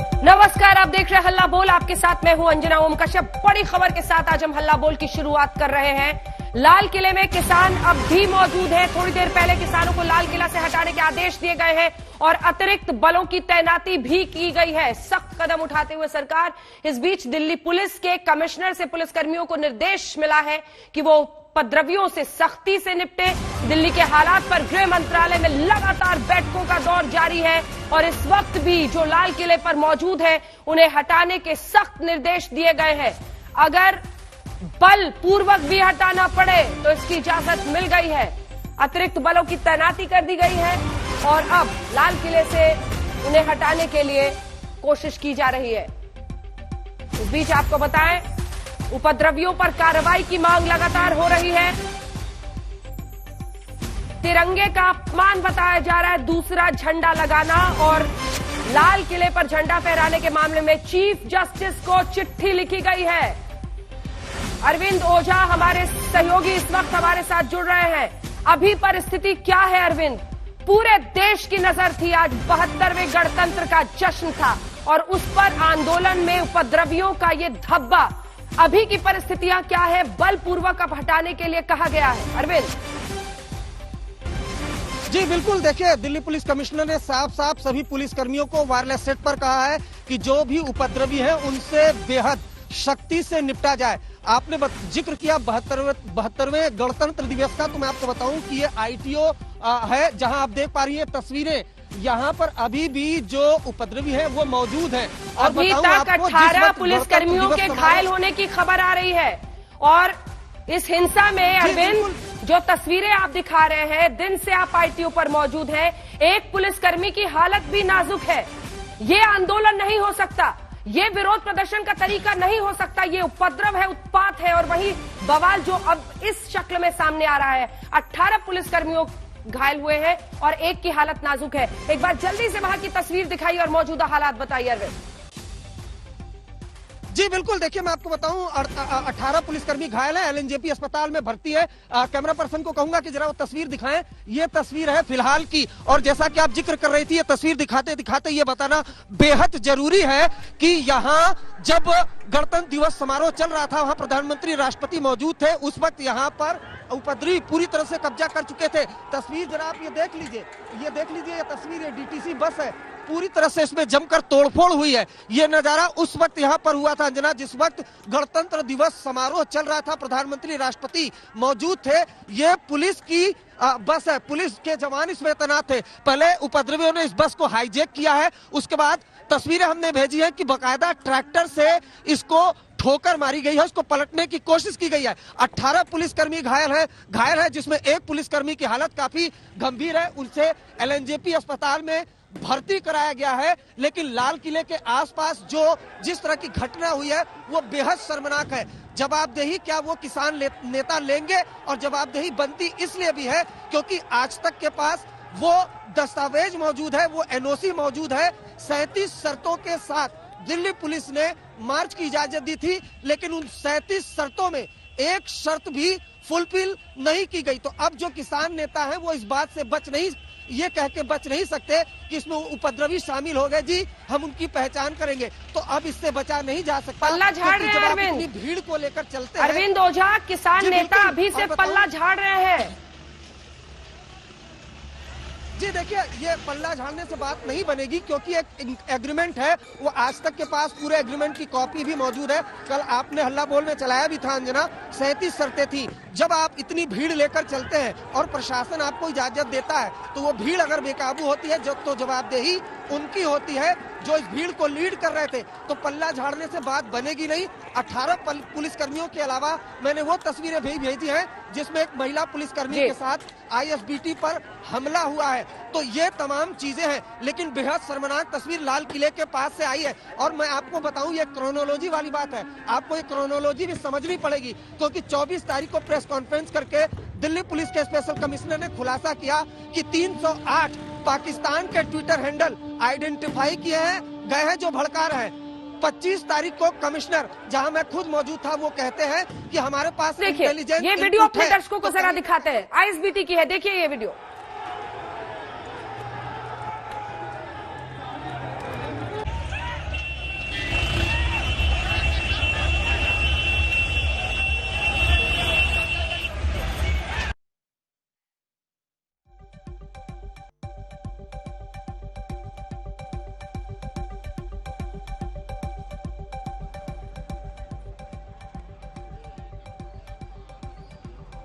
नमस्कार, आप देख रहे हैं हल्ला बोल। आपके साथ मैं हूं अंजना ओम कश्यप। बड़ी खबर के साथ आज हम हल्ला बोल की शुरुआत कर रहे हैं। लाल किले में किसान अब भी मौजूद हैं। थोड़ी देर पहले किसानों को लाल किला से हटाने के आदेश दिए गए हैं और अतिरिक्त बलों की तैनाती भी की गई है। सख्त कदम उठाते हुए सरकार। इस बीच दिल्ली पुलिस के कमिश्नर से पुलिसकर्मियों को निर्देश मिला है कि वो उपद्रवियों से सख्ती से निपटे। दिल्ली के हालात पर गृह मंत्रालय में लगातार बैठकों का दौर जारी है और इस वक्त भी जो लाल किले पर मौजूद है उन्हें हटाने के सख्त निर्देश दिए गए हैं। अगर बल पूर्वक भी हटाना पड़े तो इसकी इजाजत मिल गई है। अतिरिक्त बलों की तैनाती कर दी गई है और अब लाल किले से उन्हें हटाने के लिए कोशिश की जा रही है। इस बीच आपको बताएं, उपद्रवियों पर कार्रवाई की मांग लगातार हो रही है। तिरंगे का अपमान बताया जा रहा है दूसरा झंडा लगाना और लाल किले पर झंडा फहराने के मामले में चीफ जस्टिस को चिट्ठी लिखी गई है। अरविंद ओझा हमारे सहयोगी इस वक्त हमारे साथ जुड़ रहे हैं। अभी परिस्थिति क्या है अरविंद? पूरे देश की नजर थी, आज 72वें गणतंत्र का जश्न था और उस पर आंदोलन में उपद्रवियों का ये धब्बा। अभी की परिस्थितियां क्या है? बलपूर्वक अब हटाने के लिए कहा गया है। अरविंद जी बिल्कुल, देखिए दिल्ली पुलिस कमिश्नर ने साफ साफ सभी पुलिसकर्मियों को वायरलेस सेट पर कहा है कि जो भी उपद्रवी हैं उनसे बेहद सख्ती से निपटा जाए। आपने जिक्र किया 72वें गणतंत्र दिवस का, तो मैं आपको बताऊं कि ये आईटीओ है जहां आप देख पा रही हैं तस्वीरें। यहाँ पर अभी भी जो उपद्रवी हैं वो मौजूद हैं और अभी तक 18 पुलिसकर्मियों के घायल होने की खबर आ रही है। और इस हिंसा में अरविंद जो तस्वीरें आप दिखा रहे हैं, दिन से आप आईटीओ पर मौजूद हैं, एक पुलिसकर्मी की हालत भी नाजुक है। ये आंदोलन नहीं हो सकता, ये विरोध प्रदर्शन का तरीका नहीं हो सकता, ये उपद्रव है, उत्पात है। और वही बवाल जो अब इस शक्ल में सामने आ रहा है, 18 पुलिसकर्मियों घायल हुए हैं और एक की हालत नाजुक है। एक बार जल्दी से वहां की तस्वीर दिखाइए और मौजूदा हालात बताइए अरविंद। जी बिल्कुल, देखिए मैं आपको बताऊं 18 पुलिसकर्मी घायल है, एलएनजेपी अस्पताल में भर्ती है। कैमरा पर्सन को कहूंगा कि जरा वो तस्वीर दिखाएं। ये तस्वीर है फिलहाल की और जैसा कि आप जिक्र कर रही थी, ये तस्वीर दिखाते दिखाते ये बताना बेहद जरूरी है कि यहाँ जब गणतंत्र दिवस समारोह चल रहा था वहाँ प्रधानमंत्री राष्ट्रपति मौजूद थे। उस वक्त यहाँ पर उपद्रवी पूरी तरह से कब्जा कर चुके थे। तस्वीर जरा आप ये देख लीजिए, ये तस्वीर है डीटीसी बस है, पूरी तरह से इसमें जमकर तोड़फोड़ हुई है। ये नजारा उस वक्त यहाँ पर हुआ था अंजना, जिस वक्त गणतंत्र दिवस समारोह चल रहा था, प्रधानमंत्री राष्ट्रपति मौजूद थे। ये पुलिस की बस है, पुलिस के जवान इसमें तैनात थे। पहले उपद्रवियों ने इस बस को हाईजैक किया है, उसके बाद तस्वीरें हमने भेजी है कि बकायदा ट्रैक्टर से इसको ठोकर मारी गई है, उसको पलटने की कोशिश की गई है। 18 पुलिसकर्मी घायल है जिसमें एक पुलिसकर्मी की हालत काफी गंभीर है, उनसे एलएनजेपी अस्पताल में भर्ती कराया गया है। लेकिन लाल किले के आसपास जिस तरह की घटना हुई है वो बेहद शर्मनाक है। जवाबदेही क्या वो किसान नेता लेंगे? और जवाबदेही बनती इसलिए भी है क्योंकि आज तक के पास वो दस्तावेज मौजूद है, वो एनओसी मौजूद है। 37 शर्तों के साथ दिल्ली पुलिस ने मार्च की इजाजत दी थी, लेकिन उन 37 शर्तों में एक शर्त भी फुलफिल नहीं की गई। तो अब जो किसान नेता है वो इस बात से बच नहीं सकते कि इसमें उपद्रवी शामिल हो गए। जी हम उनकी पहचान करेंगे, तो अब इससे बचा नहीं जा सकता। पल्ला झाड़ रहे हैं अरविंद, भीड़ को लेकर चलते हैं। अरविंद ओझा किसान नेता अभी से पल्ला झाड़ रहे हैं। जी देखिए, ये पल्ला झाड़ने से बात नहीं बनेगी क्योंकि एक एग्रीमेंट है, वो आज तक के पास पूरे एग्रीमेंट की कॉपी भी मौजूद है। कल आपने हल्ला बोल में चलाया भी था अंजना, 37 शर्तें थी। जब आप इतनी भीड़ लेकर चलते हैं और प्रशासन आपको इजाजत देता है तो वो भीड़ अगर बेकाबू होती है तो जवाबदेही उनकी होती है जो इस भीड़ को लीड कर रहे थे। तो पल्ला झाड़ने से बात बनेगी नहीं। 18 पुलिसकर्मियों के अलावा मैंने वो तस्वीरें भी भेजी हैं जिसमें एक महिला पुलिसकर्मी के साथ आईएसबीटी पर हमला हुआ है। तो ये तमाम चीजें हैं, लेकिन बेहद शर्मनाक तस्वीर लाल किले के पास से आई है। और मैं आपको बताऊं, ये क्रोनोलॉजी वाली बात है, आपको ये क्रोनोलॉजी भी समझनी पड़ेगी क्योंकि 24 तारीख को प्रेस कॉन्फ्रेंस करके दिल्ली पुलिस के स्पेशल कमिश्नर ने खुलासा किया कि 308 पाकिस्तान के ट्विटर हैंडल आइडेंटिफाई किए गए हैं जो भड़का रहे हैं। 25 तारीख को कमिश्नर, जहां मैं खुद मौजूद था, वो कहते हैं कि हमारे पास इंटेलिजेंस। ये वीडियो अपने दर्शकों को जरा दिखाते हैं, आईएसबीटी की है, देखिए ये वीडियो।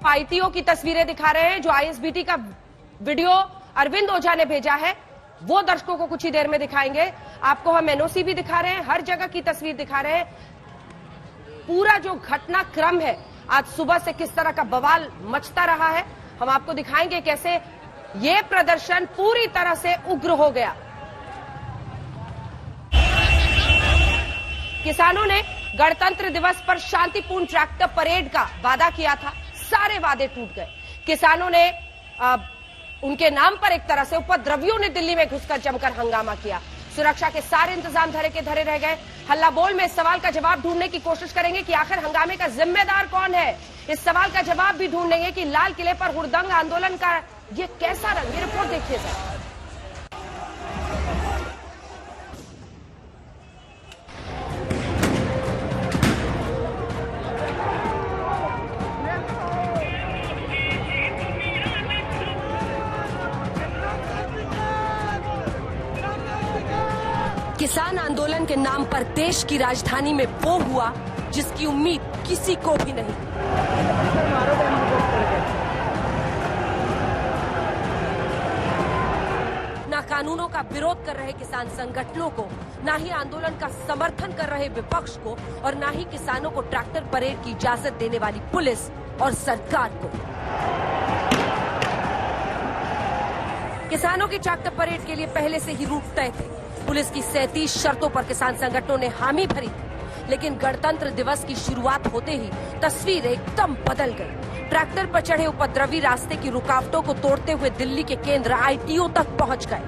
आईटीओ की तस्वीरें दिखा रहे हैं, जो आईएसबीटी का वीडियो अरविंद ओझा ने भेजा है वो दर्शकों को कुछ ही देर में दिखाएंगे। आपको हम एनओसी भी दिखा रहे हैं, हर जगह की तस्वीर दिखा रहे हैं। पूरा जो घटनाक्रम है आज सुबह से किस तरह का बवाल मचता रहा है, हम आपको दिखाएंगे कैसे ये प्रदर्शन पूरी तरह से उग्र हो गया। किसानों ने गणतंत्र दिवस पर शांतिपूर्ण ट्रैक्टर परेड का वादा किया था, सारे वादे टूट गए। किसानों ने उनके नाम पर एक तरह से उपद्रवियों ने दिल्ली में घुसकर जमकर हंगामा किया। सुरक्षा के सारे इंतजाम धरे के धरे रह गए। हल्ला बोल में इस सवाल का जवाब ढूंढने की कोशिश करेंगे कि आखिर हंगामे का जिम्मेदार कौन है। इस सवाल का जवाब भी ढूंढेंगे कि लाल किले पर हुड़दंग आंदोलन का ये कैसा रंग। ये रिपोर्ट देखिए सर। किसान आंदोलन के नाम पर देश की राजधानी में वो हुआ जिसकी उम्मीद किसी को भी नहीं। ना कानूनों का विरोध कर रहे किसान संगठनों को, ना ही आंदोलन का समर्थन कर रहे विपक्ष को, और ना ही किसानों को ट्रैक्टर परेड की इजाजत देने वाली पुलिस और सरकार को। किसानों की ट्रैक्टर परेड के लिए पहले से ही रूट तय थे। पुलिस की 37 शर्तों पर किसान संगठनों ने हामी भरी थी, लेकिन गणतंत्र दिवस की शुरुआत होते ही तस्वीर एकदम बदल गई। ट्रैक्टर पर चढ़े उपद्रवी रास्ते की रुकावटों को तोड़ते हुए दिल्ली के केंद्र आईटीओ तक पहुंच गए।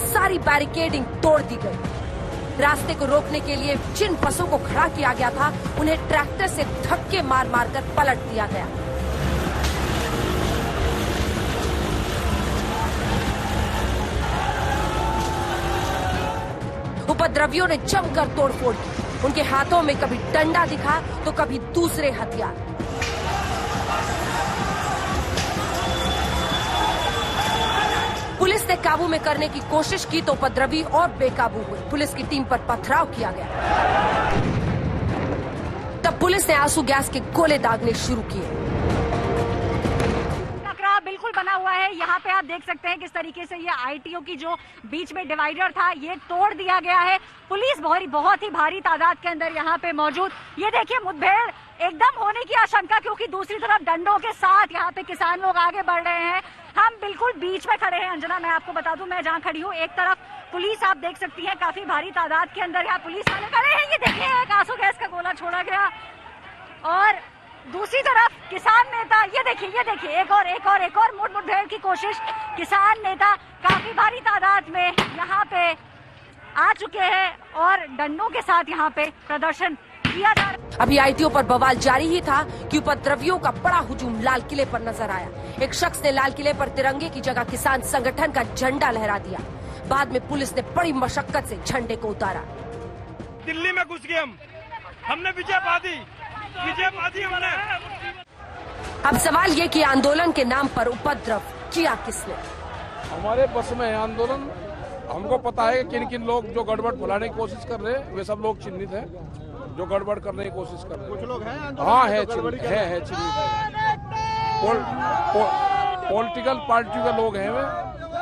सारी बैरिकेडिंग तोड़ दी गई। रास्ते को रोकने के लिए जिन बसों को खड़ा किया गया था उन्हें ट्रैक्टर से धक्के मार मार कर पलट दिया गया। उपद्रवियों ने जमकर तोड़फोड़ की। उनके हाथों में कभी डंडा दिखा तो कभी दूसरे हथियार। पुलिस ने काबू में करने की कोशिश की तो उपद्रवी और बेकाबू हुए। पुलिस की टीम पर पथराव किया गया। तब पुलिस ने आंसू गैस के गोले दागने शुरू किए। बिल्कुल बना हुआ है। यहाँ पे आप देख सकते हैं किस तरीके से ये आईटीओ की जो बीच में डिवाइडर था ये तोड़ दिया गया है। पुलिस बहुत ही भारी तादाद के अंदर यहाँ पे मौजूद। ये देखिए मुठभेड़ एकदम होने की आशंका, क्योंकि दूसरी तरफ डंडों के साथ यहाँ पे किसान लोग आगे बढ़ रहे हैं। हम बिल्कुल बीच में खड़े हैं। अंजना, मैं आपको बता दूं, मैं जहाँ खड़ी हूँ एक तरफ पुलिस आप देख सकती है काफी भारी तादाद के अंदर यहाँ पुलिस वाले खड़े हैं। ये देखिए एक आंसू गैस का गोला छोड़ा गया और दूसरी तरफ किसान नेता, ये देखिए एक और मुठभेड़ की कोशिश। किसान नेता काफी भारी तादाद में यहाँ पे आ चुके हैं और डंडों के साथ यहाँ पे प्रदर्शन किया जा रहा है। अभी आईटीओ पर बवाल जारी ही था कि उपद्रवियों का बड़ा हुजूम लाल किले पर नजर आया। एक शख्स ने लाल किले पर तिरंगे की जगह किसान संगठन का झंडा लहरा दिया। बाद में पुलिस ने बड़ी मशक्कत से झंडे को उतारा। दिल्ली में घुस गए हमने विजय पा दी हमने। अब सवाल ये कि आंदोलन के नाम पर उपद्रव किया किसने। हमारे बस में है आंदोलन। हमको पता है कि किन किन लोग जो गड़बड़ फैलाने की कोशिश कर रहे हैं वे सब लोग चिन्हित हैं, जो गड़बड़ करने की कोशिश कर रहे हैं। कुछ लोग हैं, हाँ है चिन्हित है। पॉलिटिकल पार्टी के लोग हैं वे,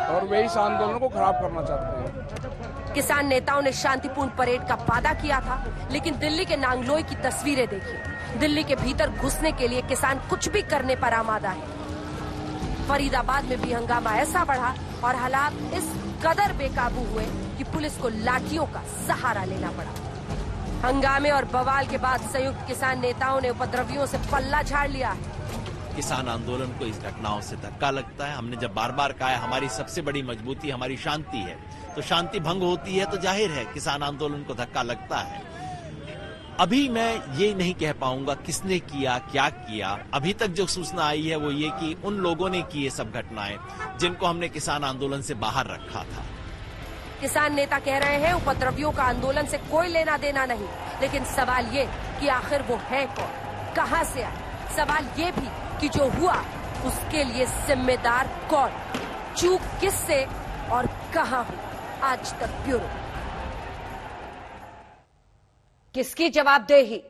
और वे इस आंदोलन को खराब करना चाहते हैं। किसान नेताओं ने शांतिपूर्ण परेड का वादा किया था, लेकिन दिल्ली के नांगलोई की तस्वीरें देखिए। दिल्ली के भीतर घुसने के लिए किसान कुछ भी करने पर आमादा है। फरीदाबाद में भी हंगामा ऐसा बढ़ा और हालात इस कदर बेकाबू हुए कि पुलिस को लाठियों का सहारा लेना पड़ा। हंगामे और बवाल के बाद संयुक्त किसान नेताओं ने उपद्रवियों से पल्ला झाड़ लिया है। किसान आंदोलन को इस घटनाओं से धक्का लगता है। हमने जब बार बार कहा है हमारी सबसे बड़ी मजबूती हमारी शांति है, तो शांति भंग होती है तो जाहिर है किसान आंदोलन को धक्का लगता है। अभी मैं ये नहीं कह पाऊंगा किसने किया क्या किया। अभी तक जो सूचना आई है वो ये कि उन लोगों ने की ये सब घटनाएं जिनको हमने किसान आंदोलन से बाहर रखा था। किसान नेता कह रहे हैं उपद्रवियों का आंदोलन से कोई लेना देना नहीं, लेकिन सवाल ये कि आखिर वो है कौन, कहां से आए। सवाल ये भी कि जो हुआ उसके लिए जिम्मेदार कौन, चूक किससे और कहां हुई। आज तक ब्यूरो। किसकी जवाबदेही,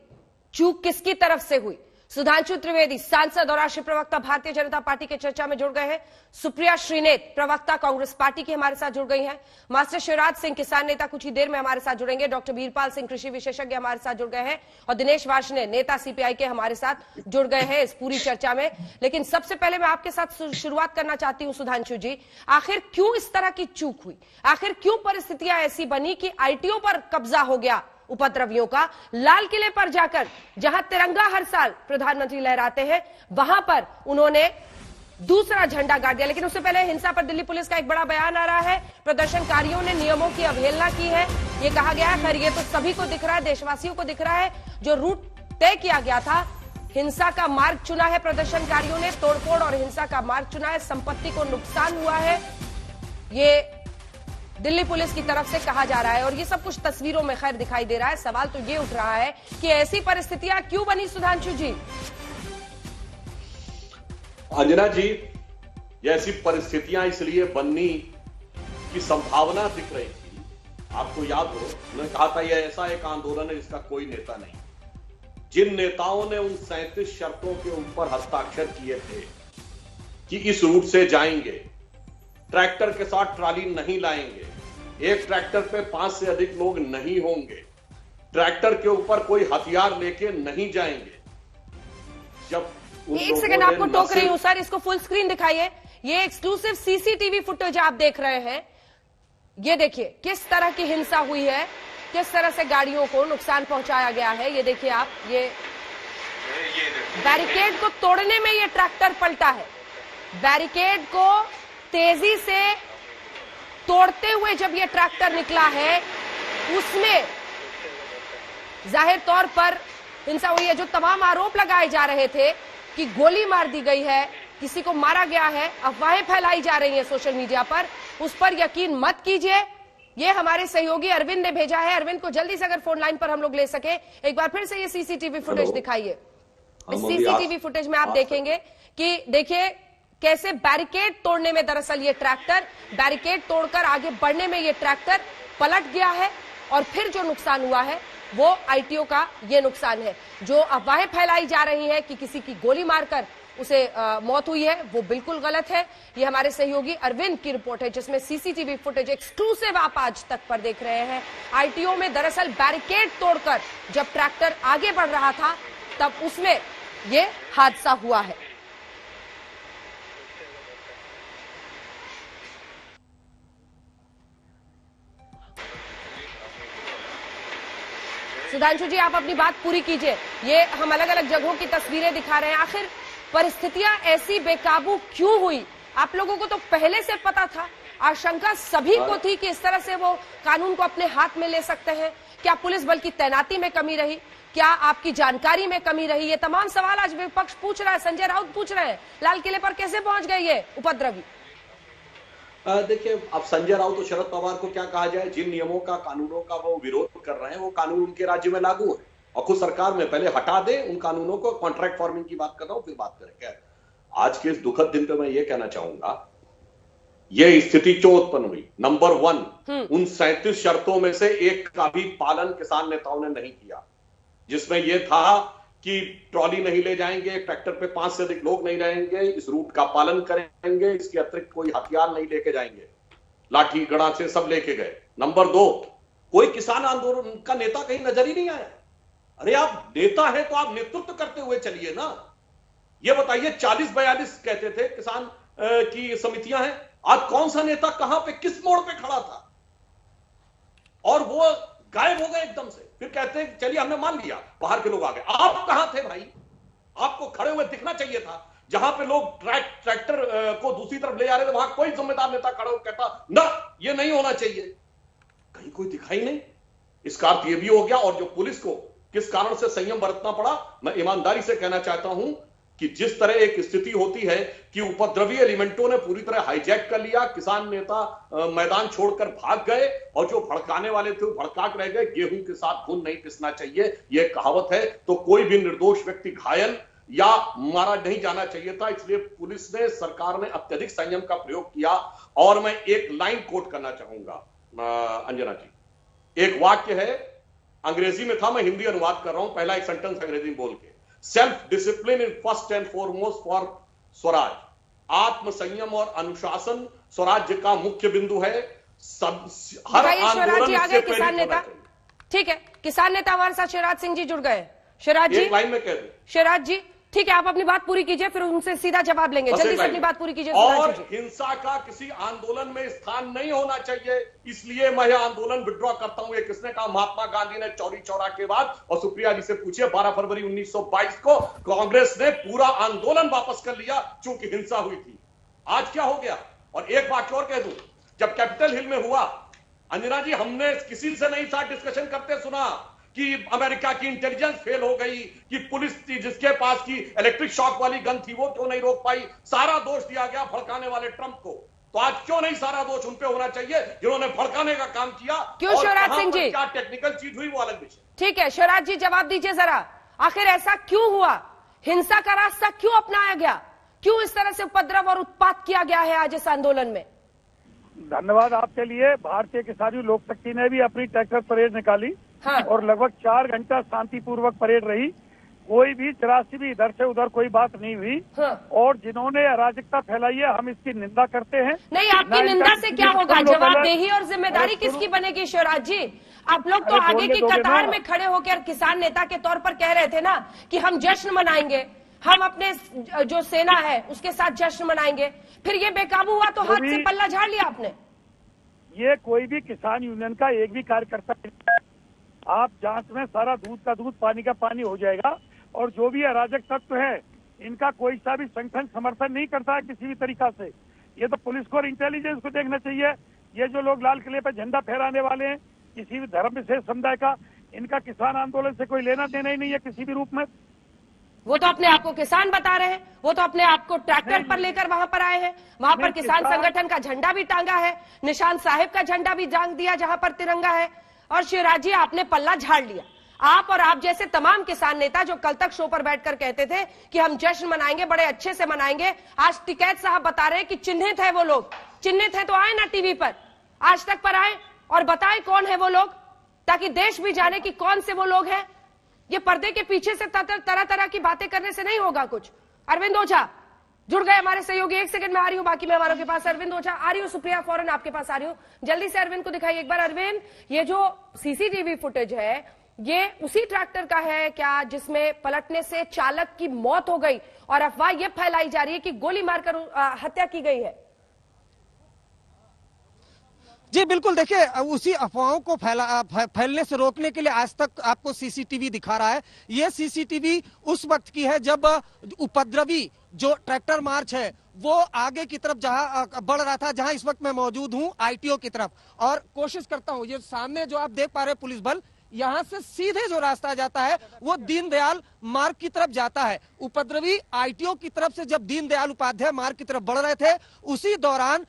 चूक किसकी तरफ से हुई? सुधांशु त्रिवेदी सांसद और राष्ट्रीय प्रवक्ता भारतीय जनता पार्टी के चर्चा में जुड़ गए हैं। सुप्रिया श्रीनेत प्रवक्ता कांग्रेस पार्टी की हमारे साथ जुड़ गई हैं। मास्टर शिवराज सिंह किसान नेता कुछ ही देर में हमारे साथ जुड़ेंगे। डॉक्टर वीरपाल सिंह कृषि विशेषज्ञ हमारे साथ जुड़ गए हैं और दिनेश वार्ष्णेय नेता सीपीआई के हमारे साथ जुड़ गए हैं इस पूरी चर्चा में। लेकिन सबसे पहले मैं आपके साथ शुरुआत करना चाहती हूं सुधांशु जी, आखिर क्यों इस तरह की चूक हुई? आखिर क्यों परिस्थितियां ऐसी बनी कि आईटीओ पर कब्जा हो गया उपद्रवियों का? लाल किले पर जाकर जहां तिरंगा हर साल प्रधानमंत्री लहराते हैं, वहां पर उन्होंने दूसरा झंडा गाड़ दिया। लेकिन उससे पहले हिंसा पर दिल्ली पुलिस का एक बड़ा बयान आ रहा है। प्रदर्शनकारियों ने नियमों की अवहेलना की है, ये कहा गया है। खैर, ये तो सभी को दिख रहा है, देशवासियों को दिख रहा है। जो रूट तय किया गया था, हिंसा का मार्ग चुना है प्रदर्शनकारियों ने, तोड़फोड़ और हिंसा का मार्ग चुना है। संपत्ति को नुकसान हुआ है, ये दिल्ली पुलिस की तरफ से कहा जा रहा है और ये सब कुछ तस्वीरों में खैर दिखाई दे रहा है। सवाल तो ये उठ रहा है कि ऐसी परिस्थितियां क्यों बनी सुधांशु जी? अंजना जी, ये ऐसी परिस्थितियां इसलिए बननी की संभावना दिख रही थी। आपको याद हो, उन्होंने कहा था यह ऐसा एक आंदोलन है जिसका कोई नेता नहीं। जिन नेताओं ने उन 37 शर्तों के ऊपर हस्ताक्षर किए थे कि इस रूट से जाएंगे, ट्रैक्टर के साथ ट्राली नहीं लाएंगे, एक ट्रैक्टर पे 5 से अधिक लोग नहीं होंगे, ट्रैक्टर के ऊपर कोई हथियार लेके नहीं जाएंगे। जब एक सेकंड आपको टोक रही हूं सर, इसको फुल स्क्रीन दिखाइए। ये एक्सक्लूसिव सीसीटीवी फुटेज आप देख रहे हैं। ये देखिए किस तरह की हिंसा हुई है, किस तरह से गाड़ियों को नुकसान पहुंचाया गया है। ये देखिए आप, ये बैरिकेड को तोड़ने में ये ट्रैक्टर पलटा है। बैरिकेड को तेजी से तोड़ते हुए जब ये ट्रैक्टर निकला है, उसमें जाहिर तौर पर हिंसा हुई है। जो तमाम आरोप लगाए जा रहे थे कि गोली मार दी गई है, किसी को मारा गया है, अफवाहें फैलाई जा रही हैं सोशल मीडिया पर, उस पर यकीन मत कीजिए। ये हमारे सहयोगी अरविंद ने भेजा है। अरविंद को जल्दी से अगर फोन लाइन पर हम लोग ले सके, एक बार फिर से ये सीसीटीवी फुटेज दिखाइए। इस सीसीटीवी फुटेज में आप देखेंगे कि देखिए कैसे बैरिकेड तोड़ने में दरअसल ये ट्रैक्टर, बैरिकेड तोड़कर आगे बढ़ने में ये ट्रैक्टर पलट गया है और फिर जो नुकसान हुआ है वो आईटीओ का ये नुकसान है। जो अफवाहें फैलाई जा रही है कि किसी की गोली मारकर उसे मौत हुई है, वो बिल्कुल गलत है। ये हमारे सहयोगी अरविंद की रिपोर्ट है जिसमें सीसीटीवी फुटेज एक्सक्लूसिव आप आज तक पर देख रहे हैं। आईटीओ में दरअसल बैरिकेड तोड़कर जब ट्रैक्टर आगे बढ़ रहा था, तब उसमें ये हादसा हुआ है। सुधांशु जी, आप अपनी बात पूरी कीजिए। ये हम अलग अलग जगहों की तस्वीरें दिखा रहे हैं। आखिर परिस्थितियां ऐसी बेकाबू क्यों हुई? आप लोगों को तो पहले से पता था, आशंका सभी को थी कि इस तरह से वो कानून को अपने हाथ में ले सकते हैं। क्या पुलिस बल की तैनाती में कमी रही? क्या आपकी जानकारी में कमी रही? ये तमाम सवाल आज विपक्ष पूछ रहा है। संजय राउत पूछ रहे हैं, लाल किले पर कैसे पहुंच गए ये उपद्रवी? देखिए, अब संजय राउत और शरद पवार को क्या कहा जाए। जिन नियमों का, कानूनों का वो विरोध कर रहे हैं, वो कानून उनके राज्य में लागू है और खुद सरकार में पहले हटा दे उन कानूनों को। कॉन्ट्रैक्ट फार्मिंग की बात कर रहा हूं, फिर बात करें। आज के इस दुखद दिन पे मैं ये कहना चाहूंगा, ये स्थिति क्यों उत्पन्न हुई। नंबर 1, उन 37 शर्तों में से एक का भी पालन किसान नेताओं ने नहीं किया, जिसमें यह था कि ट्रॉली नहीं ले जाएंगे, ट्रैक्टर पे 5 से अधिक लोग नहीं रहेंगे, इस रूट का पालन करेंगे, इसके अतिरिक्त कोई हथियार नहीं लेके जाएंगे, लाठी गड़ा से सब लेके गए। नंबर 2, कोई किसान आंदोलन का नेता कहीं नजर ही नहीं आया। अरे आप नेता है तो आप नेतृत्व करते हुए चलिए ना। ये बताइए, 40-42 कहते थे किसान की समितियां हैं, आज कौन सा नेता कहां पे किस मोड़ पे खड़ा था? और वो गायब हो गए एकदम से। फिर कहते हैं चलिए हमने मान लिया, बाहर के लोग आ गए। आप कहां थे भाई? आपको खड़े हुए दिखना चाहिए था। जहां पे लोग ट्रैक्टर को दूसरी तरफ ले जा रहे थे, वहां कोई जिम्मेदार नेता खड़ा होकर कहता ना ये नहीं होना चाहिए। कहीं कोई दिखाई नहीं। इसका अर्थ ये भी हो गया। और जो पुलिस को किस कारण से संयम बरतना पड़ा, मैं ईमानदारी से कहना चाहता हूं कि जिस तरह एक स्थिति होती है कि उपद्रवी एलिमेंटों ने पूरी तरह हाईजैक कर लिया, किसान नेता मैदान छोड़कर भाग गए और जो भड़काने वाले थे वो भड़का रह गए। गेहूं के साथ खून नहीं पिसना चाहिए, यह कहावत है। तो कोई भी निर्दोष व्यक्ति घायल या मारा नहीं जाना चाहिए था। इसलिए पुलिस ने, सरकार ने अत्यधिक संयम का प्रयोग किया। और मैं एक लाइन कोट करना चाहूंगा अंजना जी, एक वाक्य है, अंग्रेजी में था, मैं हिंदी अनुवाद कर रहा हूं, पहला एक सेंटेंस अंग्रेजी में बोल के। Self discipline in first and foremost for Swaraj. आत्म संयम और अनुशासन स्वराज्य का मुख्य बिंदु है। हर आंदोलन से किसान नेता, ठीक है, किसान नेता हमारे साथ शिवराज सिंह जी जुड़ गए। शिवराज जी, एक लाइन में कह दूं, शिवराज जी ठीक है, आप अपनी बात पूरी कीजिए, फिर उनसे सीधा जवाब लेंगे। जल्दी से अपनी बात पूरी कीजिए। और हिंसा का किसी आंदोलन में स्थान नहीं होना चाहिए, इसलिए मैं यह आंदोलन विड्रॉ करता हूं। ये किसने कहा? महात्मा गांधी ने चौरी चौरा के बाद। और सुप्रिया जी से पूछिए, 12 फरवरी 1922 को कांग्रेस ने पूरा आंदोलन वापस कर लिया चूंकि हिंसा हुई थी। आज क्या हो गया? और एक बात और कह दूं, जब कैपिटल हिल में हुआ, अंजना जी, हमने किसी से नहीं साथ डिस्कशन करते सुना कि अमेरिका की इंटेलिजेंस फेल हो गई, कि पुलिस थी जिसके पास की इलेक्ट्रिक शॉक वाली गन थी वो क्यों नहीं रोक पाई। सारा दोष दिया गया भड़काने वाले ट्रंप को। तो आज क्यों नहीं सारा दोष उन पे होना चाहिए जिन्होंने भड़काने का काम किया? क्यों शिवराज सिंह जी? क्या टेक्निकल चीज हुई वो अलग विषय। ठीक है, शिवराज जी जवाब दीजिए जरा, आखिर ऐसा क्यों हुआ? हिंसा का रास्ता क्यों अपनाया गया? क्यों इस तरह से उपद्रव और उत्पात किया गया है आज इस आंदोलन में? धन्यवाद आपके लिए। भारतीय किसान लोक शक्ति ने भी अपनी ट्रैक्टर परेड निकाली। हाँ। और लगभग 4 घंटा शांतिपूर्वक परेड रही। कोई भी जरासी भी इधर से उधर कोई बात नहीं हुई। हाँ। और जिन्होंने अराजकता फैलाई है हम इसकी निंदा करते हैं। नहीं, आपकी निंदा से क्या होगा? जवाबदेही और जिम्मेदारी किसकी बनेगी शिवराज जी? आप लोग तो आगे की कतार में खड़े होकर किसान नेता के तौर पर कह रहे थे ना कि हम जश्न मनाएंगे, हम अपने जो सेना है उसके साथ जश्न मनाएंगे, फिर ये बेकाबू हुआ तो हाथ से पल्ला झाड़ लिया आपने। ये कोई भी किसान यूनियन का एक भी कार्यकर्ता, आप जांच में सारा दूध का दूध पानी का पानी हो जाएगा। और जो भी अराजक तत्व है इनका कोई सा भी संगठन समर्थन नहीं करता है किसी भी तरीका से। ये तो पुलिस को और इंटेलिजेंस को देखना चाहिए। ये जो लोग लाल किले पर झंडा फहराने वाले हैं किसी भी धर्म विशेष समुदाय का, इनका किसान आंदोलन से कोई लेना देना ही नहीं है किसी भी रूप में। वो तो अपने आप को किसान बता रहे हैं, वो तो अपने आप को ट्रैक्टर पर लेकर वहां पर आए हैं। वहां पर किसान संगठन का झंडा भी टांगा है, निशान साहिब का झंडा भी टांग दिया जहां पर तिरंगा है। और शिवराज जी, आपने पल्ला झाड़ लिया। आप और आप जैसे तमाम किसान नेता जो कल तक शो पर बैठकर कहते थे कि हम जश्न मनाएंगे, बड़े अच्छे से मनाएंगे, आज टिकैत साहब बता रहे हैं कि चिन्हित है वो लोग। चिन्हित है तो आए ना टीवी पर, आज तक पर आए और बताएं कौन है वो लोग, ताकि देश भी जाने कि कौन से वो लोग हैं। ये पर्दे के पीछे से तरह तरह की बातें करने से नहीं होगा कुछ। अरविंद ओझा जुड़ गए हमारे सहयोगी, एक सेकंड में आ रही हूं बाकी मेहमानों के पास। अरविंद ओझा आ रही हूं, सुप्रिया फौरन आपके पास आ रही हूं, जल्दी से अरविंद को दिखाइए एक बार। अरविंद, ये जो सीसीटीवी फुटेज है ये उसी ट्रैक्टर का है क्या जिसमें पलटने से चालक की मौत हो गई और अफवाह यह फैलाई जा रही है कि गोली मारकर हत्या की गई है? जी बिल्कुल, देखिए उसी अफवाहों को फैलने से रोकने के लिए आज तक आपको सीसीटीवी दिखा रहा है। ये सीसीटीवी उस वक्त की है जब उपद्रवी जो ट्रैक्टर मार्च है वो आगे की तरफ जहां बढ़ रहा था, जहां इस वक्त मैं मौजूद हूं आईटीओ की तरफ, और कोशिश करता हूं, ये सामने जो आप देख पा रहे हैं पुलिस बल, यहां से सीधे जो रास्ता जाता है वो दीनदयाल मार्ग की तरफ जाता है। उपद्रवी आईटीओ की तरफ से जब दीनदयाल उपाध्याय मार्ग की तरफ बढ़ रहे थे उसी दौरान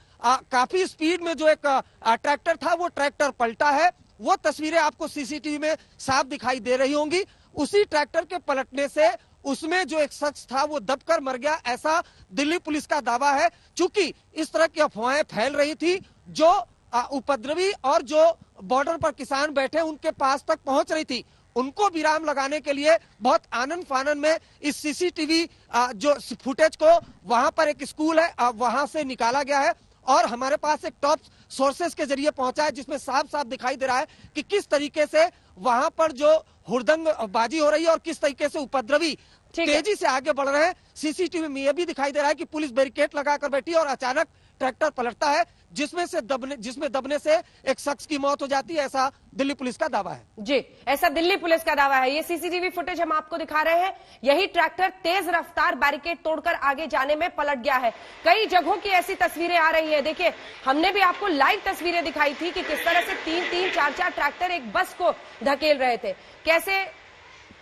काफी स्पीड में जो एक ट्रैक्टर था वो ट्रैक्टर पलटा है। वो तस्वीरें आपको सीसीटीवी में साफ दिखाई दे रही होंगी। उसी ट्रैक्टर के पलटने से उसमें जो एक शख्स था वो दबकर मर गया, ऐसा दिल्ली पुलिस का दावा है। चूंकि इस तरह की अफवाहें फैल रही थी, जो उपद्रवी और जो बॉर्डर पर किसान बैठे उनके पास तक पहुंच रही थी, उनको विराम लगाने के लिए बहुत आनंद फानन में इस सीसीटीवी जो फुटेज को, वहां पर एक स्कूल है वहां से निकाला गया है और हमारे पास एक टॉप सोर्सेस के जरिए पहुंचा है जिसमें साफ साफ दिखाई दे रहा है कि किस तरीके से वहां पर जो हुड़दंग बाजी हो रही है और किस तरीके से उपद्रवी तेजी से आगे बढ़ रहे हैं। सीसीटीवी में यह भी दिखाई दे रहा है कि पुलिस बैरिकेड लगाकर बैठी और अचानक ट्रैक्टर पलटता है जिसमें दबने से एक शख्स की मौत हो जाती है, ऐसा दिल्ली पुलिस का दावा है। जी, ऐसा दिल्ली पुलिस का दावा है। ये सीसीटीवी फुटेज हम आपको दिखा रहे हैं। यही ट्रैक्टर तेज रफ्तार बैरिकेड तोड़कर आगे जाने में पलट गया है। कई जगहों की ऐसी तस्वीरें आ रही है। देखिए, हमने भी आपको लाइव तस्वीरें दिखाई थी कि किस तरह से 3-3, 4-4 ट्रैक्टर एक बस को धकेल रहे थे, कैसे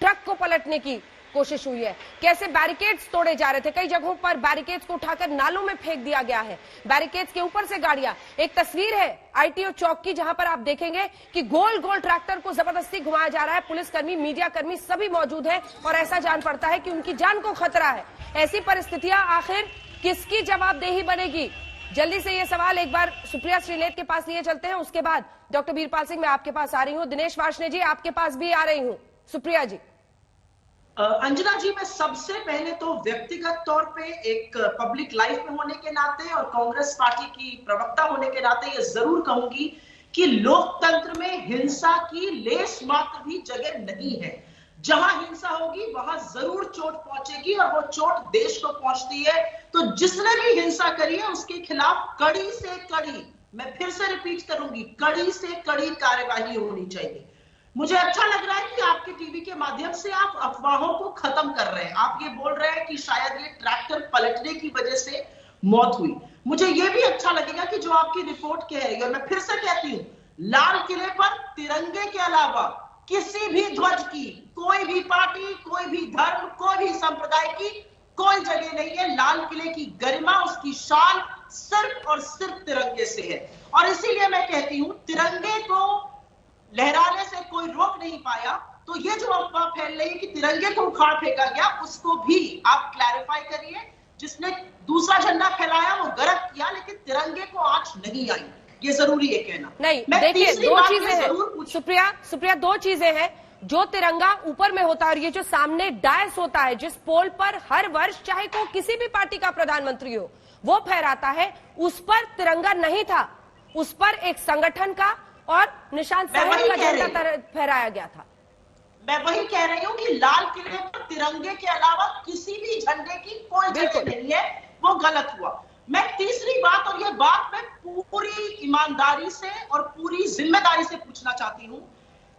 ट्रक को पलटने की कोशिश हुई है, कैसे बैरिकेड्स तोड़े जा रहे थे। कई जगहों पर बैरिकेड्स को उठाकर नालों में फेंक दिया गया है, बैरिकेड्स के ऊपर से गाड़ियां। एक तस्वीर है आईटीओ चौक की जहां पर आप देखेंगे कि गोल गोल ट्रैक्टर को जबरदस्ती घुमाया जा रहा है। पुलिसकर्मी, मीडिया कर्मी सभी मौजूद हैं और ऐसा जान पड़ता है कि उनकी जान को खतरा है। ऐसी परिस्थितियां, आखिर किसकी जवाबदेही बनेगी? जल्दी से ये सवाल एक बार सुप्रिया श्रीनेत के पास लिए चलते हैं, उसके बाद डॉक्टर वीरपाल सिंह मैं आपके पास आ रही हूँ। दिनेश वार्ष्णेय जी आपके पास भी आ रही हूँ। सुप्रिया जी। अंजना जी, मैं सबसे पहले तो व्यक्तिगत तौर पे एक पब्लिक लाइफ में होने के नाते और कांग्रेस पार्टी की प्रवक्ता होने के नाते ये जरूर कहूंगी कि लोकतंत्र में हिंसा की लेश मात्र भी जगह नहीं है। जहां हिंसा होगी वहां जरूर चोट पहुंचेगी और वो चोट देश को पहुंचती है। तो जिसने भी हिंसा करी है उसके खिलाफ कड़ी से कड़ी, मैं फिर से रिपीट करूंगी, कड़ी से कड़ी कार्यवाही होनी चाहिए। मुझे अच्छा लग रहा है कि आपके टीवी के माध्यम से आप अफवाहों को खत्म कर रहे हैं। आप ये बोल रहे हैं कि शायद ये ट्रैक्टर पलटने की वजह से मौत हुई। मुझे ये भी अच्छा लगेगा कि जो आपकी रिपोर्ट कह रही है, मैं फिर से कहती हूँ, लाल किले पर तिरंगे के अलावा किसी भी ध्वज की, कोई भी पार्टी, कोई भी धर्म, कोई भी संप्रदाय की कोई जगह नहीं है। लाल किले की गरिमा, उसकी शान सिर्फ और सिर्फ तिरंगे से है। और इसीलिए मैं कहती हूँ, तिरंगे को लहराने से कोई रोक नहीं पाया। तो ये जो अफवाह फैल रही है कि तिरंगे को उखाड़ फेंका गया, उसको भी आप क्लैरिफाई करिए। जिसने दूसरा झंडा फैलाया वो गलत किया, लेकिन तिरंगे को आंच नहीं आई, ये जरूरी है कहना। नहीं, देखिए दो चीजें हैं सुप्रिया, दो चीजें हैं। जो तिरंगा ऊपर में होता है और ये जो सामने डायस होता है, जिस पोल पर हर वर्ष चाहे को किसी भी पार्टी का प्रधानमंत्री हो वो फहराता है, उस पर तिरंगा नहीं था, उस पर एक संगठन का और निशान साहिब का झंडा फहराया गया था। मैं वही कह रही हूँ कि लाल किले पर तिरंगे के अलावा किसी भी झंडे की कोई जगह नहीं है, वो गलत हुआ। मैं तीसरी बात, और ये बात मैं पूरी ईमानदारी से और पूरी जिम्मेदारी से पूछना चाहती हूँ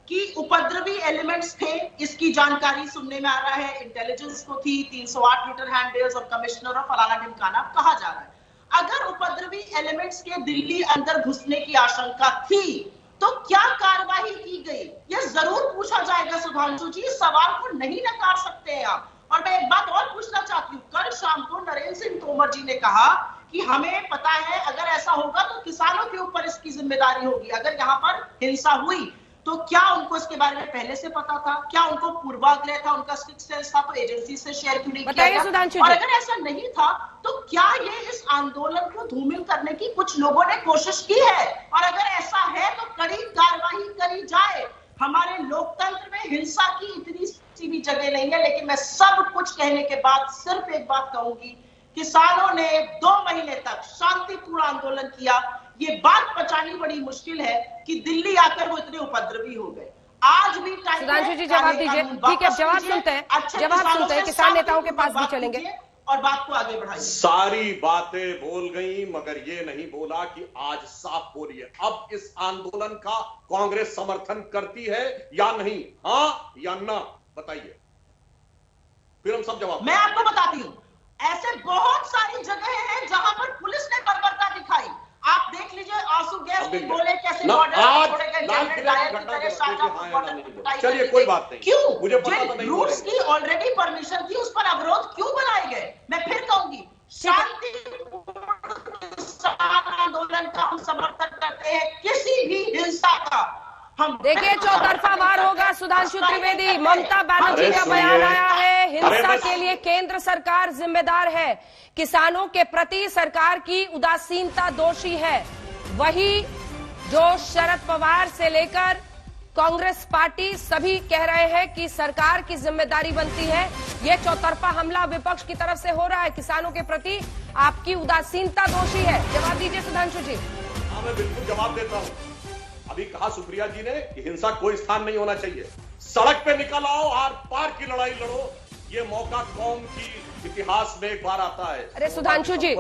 कि उपद्रवी एलिमेंट्स थे, इसकी जानकारी सुनने में आ रहा है इंटेलिजेंस को थी, 308 मीटर हैंडल्स और कमिश्नर और फलाना ढिमकाना कहा जा रहा है। अगर उपद्रवी एलिमेंट्स के दिल्ली अंदर घुसने की आशंका थी तो क्या कार्रवाई की गई, यह जरूर पूछा जाएगा। सुधांशु जी, इस सवाल को नहीं नकार सकते हैं आप। और मैं एक बात और पूछना चाहती हूँ, कल शाम को नरेंद्र सिंह तोमर जी ने कहा कि हमें पता है अगर ऐसा होगा तो किसानों के ऊपर इसकी जिम्मेदारी होगी। अगर यहाँ पर हिंसा हुई तो क्या उनको इसके बारे में पहले से पता था? क्या उनको पूर्वाग्रह था, उनका सिक्स सेंस था, तो एजेंसी से शेयर क्यों नहीं किया गया? और अगर ऐसा नहीं था तो क्या ये इस आंदोलन को धूमिल करने की कुछ लोगों ने कोशिश की है? और अगर ऐसा है तो कड़ी कार्रवाई करी जाए। हमारे लोकतंत्र में हिंसा की इतनी सी भी जगह नहीं है। लेकिन मैं सब कुछ कहने के बाद सिर्फ एक बात कहूंगी, किसानों ने 2 महीने तक शांतिपूर्ण आंदोलन किया। ये बात पहचाननी बड़ी मुश्किल है कि दिल्ली आकर वो इतने उपद्रवी हो गए। आज भी टाइम, सुधांशु जी जवाब दीजिए। ठीक है, जवाब सुनते हैं, जवाब सुनते हैं, किसान नेताओं के पास भी चलेंगे और बात को आगे बढ़ाइए। सारी बातें बोल गई, मगर ये नहीं बोला कि आज साफ बोलिए, अब इस आंदोलन का कांग्रेस समर्थन करती है या नहीं? हाँ या ना, बताइए, फिर हम सब जवाब। मैं आपको बताती हूँ, ऐसे बहुत सारी जगह हैं जहां पर पुलिस ने बर्बरता दिखाई। आप देख लीजिए, आंसू गैस में बोले कैसे छोड़े गए, चलिए कोई बात नहीं। क्यों? मुझे पता तो नहीं, रूट्स की ऑलरेडी परमिशन थी, उस पर अवरोध क्यों बनाए गए? मैं फिर कहूंगी, शांतिपूर्ण आंदोलन का हम समर्थन करते हैं, किसी भी हिंसा का हम। देखिए, चौतरफा वार होगा। सुधांशु त्रिवेदी, ममता बनर्जी का बयान आया है, हिंसा के लिए केंद्र सरकार जिम्मेदार है, किसानों के प्रति सरकार की उदासीनता दोषी है। वही जो शरद पवार से लेकर कांग्रेस पार्टी सभी कह रहे हैं कि सरकार की जिम्मेदारी बनती है। ये चौतरफा हमला विपक्ष की तरफ से हो रहा है, किसानों के प्रति आपकी उदासीनता दोषी है। जवाब दीजिए सुधांशु जी। हाँ, मैं बिल्कुल जवाब देता हूँ। अभी कहा सुप्रिया जी ने कि हिंसा कोई स्थान नहीं होना चाहिए, सड़क पे निकल आओ, आर पार की लड़ाई लड़ो। ये मौका कौम की इतिहास में एक बार आता है। अरे सुधांशु जी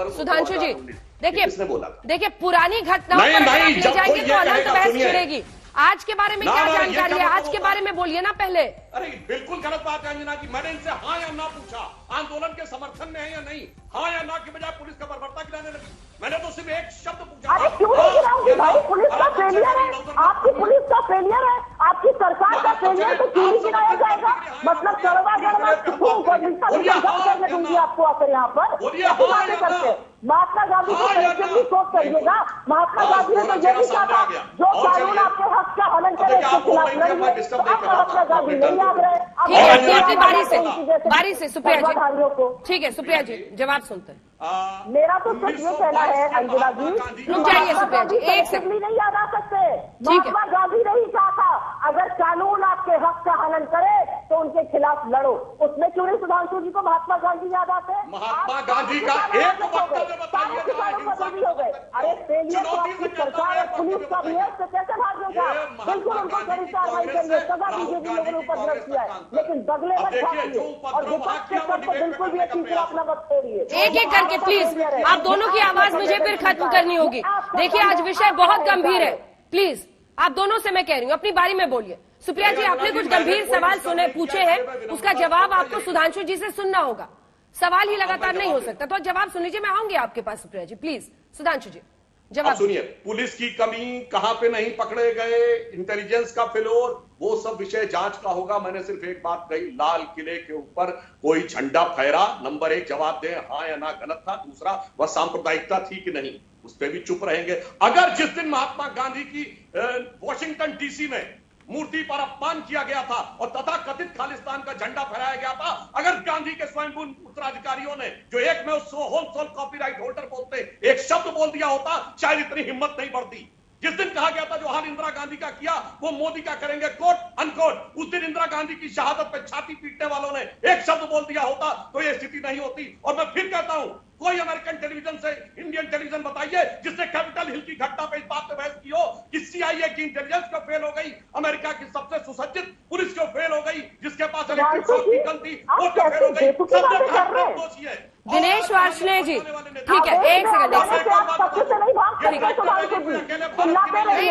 देखिए पुरानी घटनाओं पर ले जाएंगे तो अनंत बहस छिड़ेगी। आज के बारे में क्या जानकारी है? आज के बारे में बोलिए ना पहले। अरे बिल्कुल गलत बात है अंजना की। मैंने इनसे हाँ या ना पूछा, आंदोलन के समर्थन में है या नहीं। हाँ या ना की बजाय पुलिस का बर्बरता गिराने लगी। मैंने तो सिर्फ एक शब्द पूछा। अरे क्यों नहीं गिराऊंगी भाई? पुलिस का फेलियर है, आपकी पुलिस का फेलियर है, आपकी सरकार का फेलियर, तो क्यों नहीं गिराया जाएगा? मतलब चढ़वा करने दूंगी आपको आकर यहाँ पर। महात्मा गांधी को सोच करिएगा। महात्मा गांधी ने तो ये भी कहा था, जो कानून आपके हक का हनन करे उसके खिलाफ लड़िए। तो अब महात्मा गांधी नहीं याद रहे। ठीक है, अपनी बारी से सुप्रिया जी। ठीक है सुप्रिया जी, जवाब सुनते हैं। मेरा तो सिर्फ ये कहना है अंजना जी, रुक जाइए सुप्रिया जी, एक सेकंड नहीं याद आ सकते। महात्मा गांधी ने ही कहा था, अगर कानून आपके हक का हनन करे तो उनके खिलाफ लड़ो। उसमें क्यों नहीं सुधांशु जी को महात्मा गांधी याद आते हैं? महात्मा गांधी का एक वक्तव्य बताइए। हो गए। अरे फेलियर तो आपकी सरकार और पुलिस का भी है, उससे कैसे भागेगा? बिल्कुल उनको कड़ी कार्रवाई करिए, सजा दीजिए जिन लोगों ने उपद्रव किया है, लेकिन बगले मत भागिए और विपक्ष के सर पर बिल्कुल भी तीसरा अपना मत छोड़िए। एक एक करके प्लीज, आप दोनों की आवाज मुझे फिर खत्म करनी होगी। देखिए आज विषय बहुत गंभीर है, प्लीज आप दोनों से मैं कह रही हूँ अपनी बारी में बोलिए। सुप्रिया जी, आपने कुछ गंभीर सवाल पूछे हैं, उसका जवाब आपको सुधांशु जी से सुनना होगा। सवाल ही लगातार नहीं हो सकता, तो जवाब सुन लीजिए, मैं आऊंगी आपके पास। सुप्रिया जी प्लीज, सुधांशु जी जवाब सुनिए। पुलिस की कमी कहां पे नहीं पकड़े गए, इंटेलिजेंस का फेलोर, वो सब विषय जांच का होगा। मैंने सिर्फ एक बात कही, लाल किले के ऊपर कोई झंडा फहरा, नंबर 1 जवाब दें हाँ या ना गलत था। दूसरा, वह सांप्रदायिकता थी कि नहीं, उस पर भी चुप रहेंगे। अगर जिस दिन महात्मा गांधी की वॉशिंगटन डीसी में मूर्ति पर अपमान किया गया था और तथा कथित खालिस्तान का झंडा फहराया गया था, अगर गांधी के स्वयं उत्तराधिकारियों ने, जो एक में होल कॉपीराइट होल्डर बोलते, एक शब्द बोल दिया होता, शायद इतनी हिम्मत नहीं बढ़ती। जिस दिन कहा गया था जो हाल इंदिरा गांधी का किया वो मोदी का करेंगे, कोट अनकोट, उस दिन इंदिरा गांधी की शहादत पे छाती पीटने वालों ने एक शब्द बोल दिया होता तो ये स्थिति नहीं होती। और मैं फिर कहता हूं, कोई अमेरिकन टेलीविजन से इंडियन टेलीविजन बताइए जिसने कैपिटल हिल की घटना पे इस बात पे बहस की हो कि सीआईए की इंटेलिजेंस को फेल हो गई, अमेरिका की सबसे सुसज्जित पुलिस को फेल हो गई, जिसके पास इलेक्ट्रिक शॉक की गन थी वो तो फेल हो गई। सबसे दोषी है दिनेश वार्ष्णेय जी। ठीक है, एक सेकंड,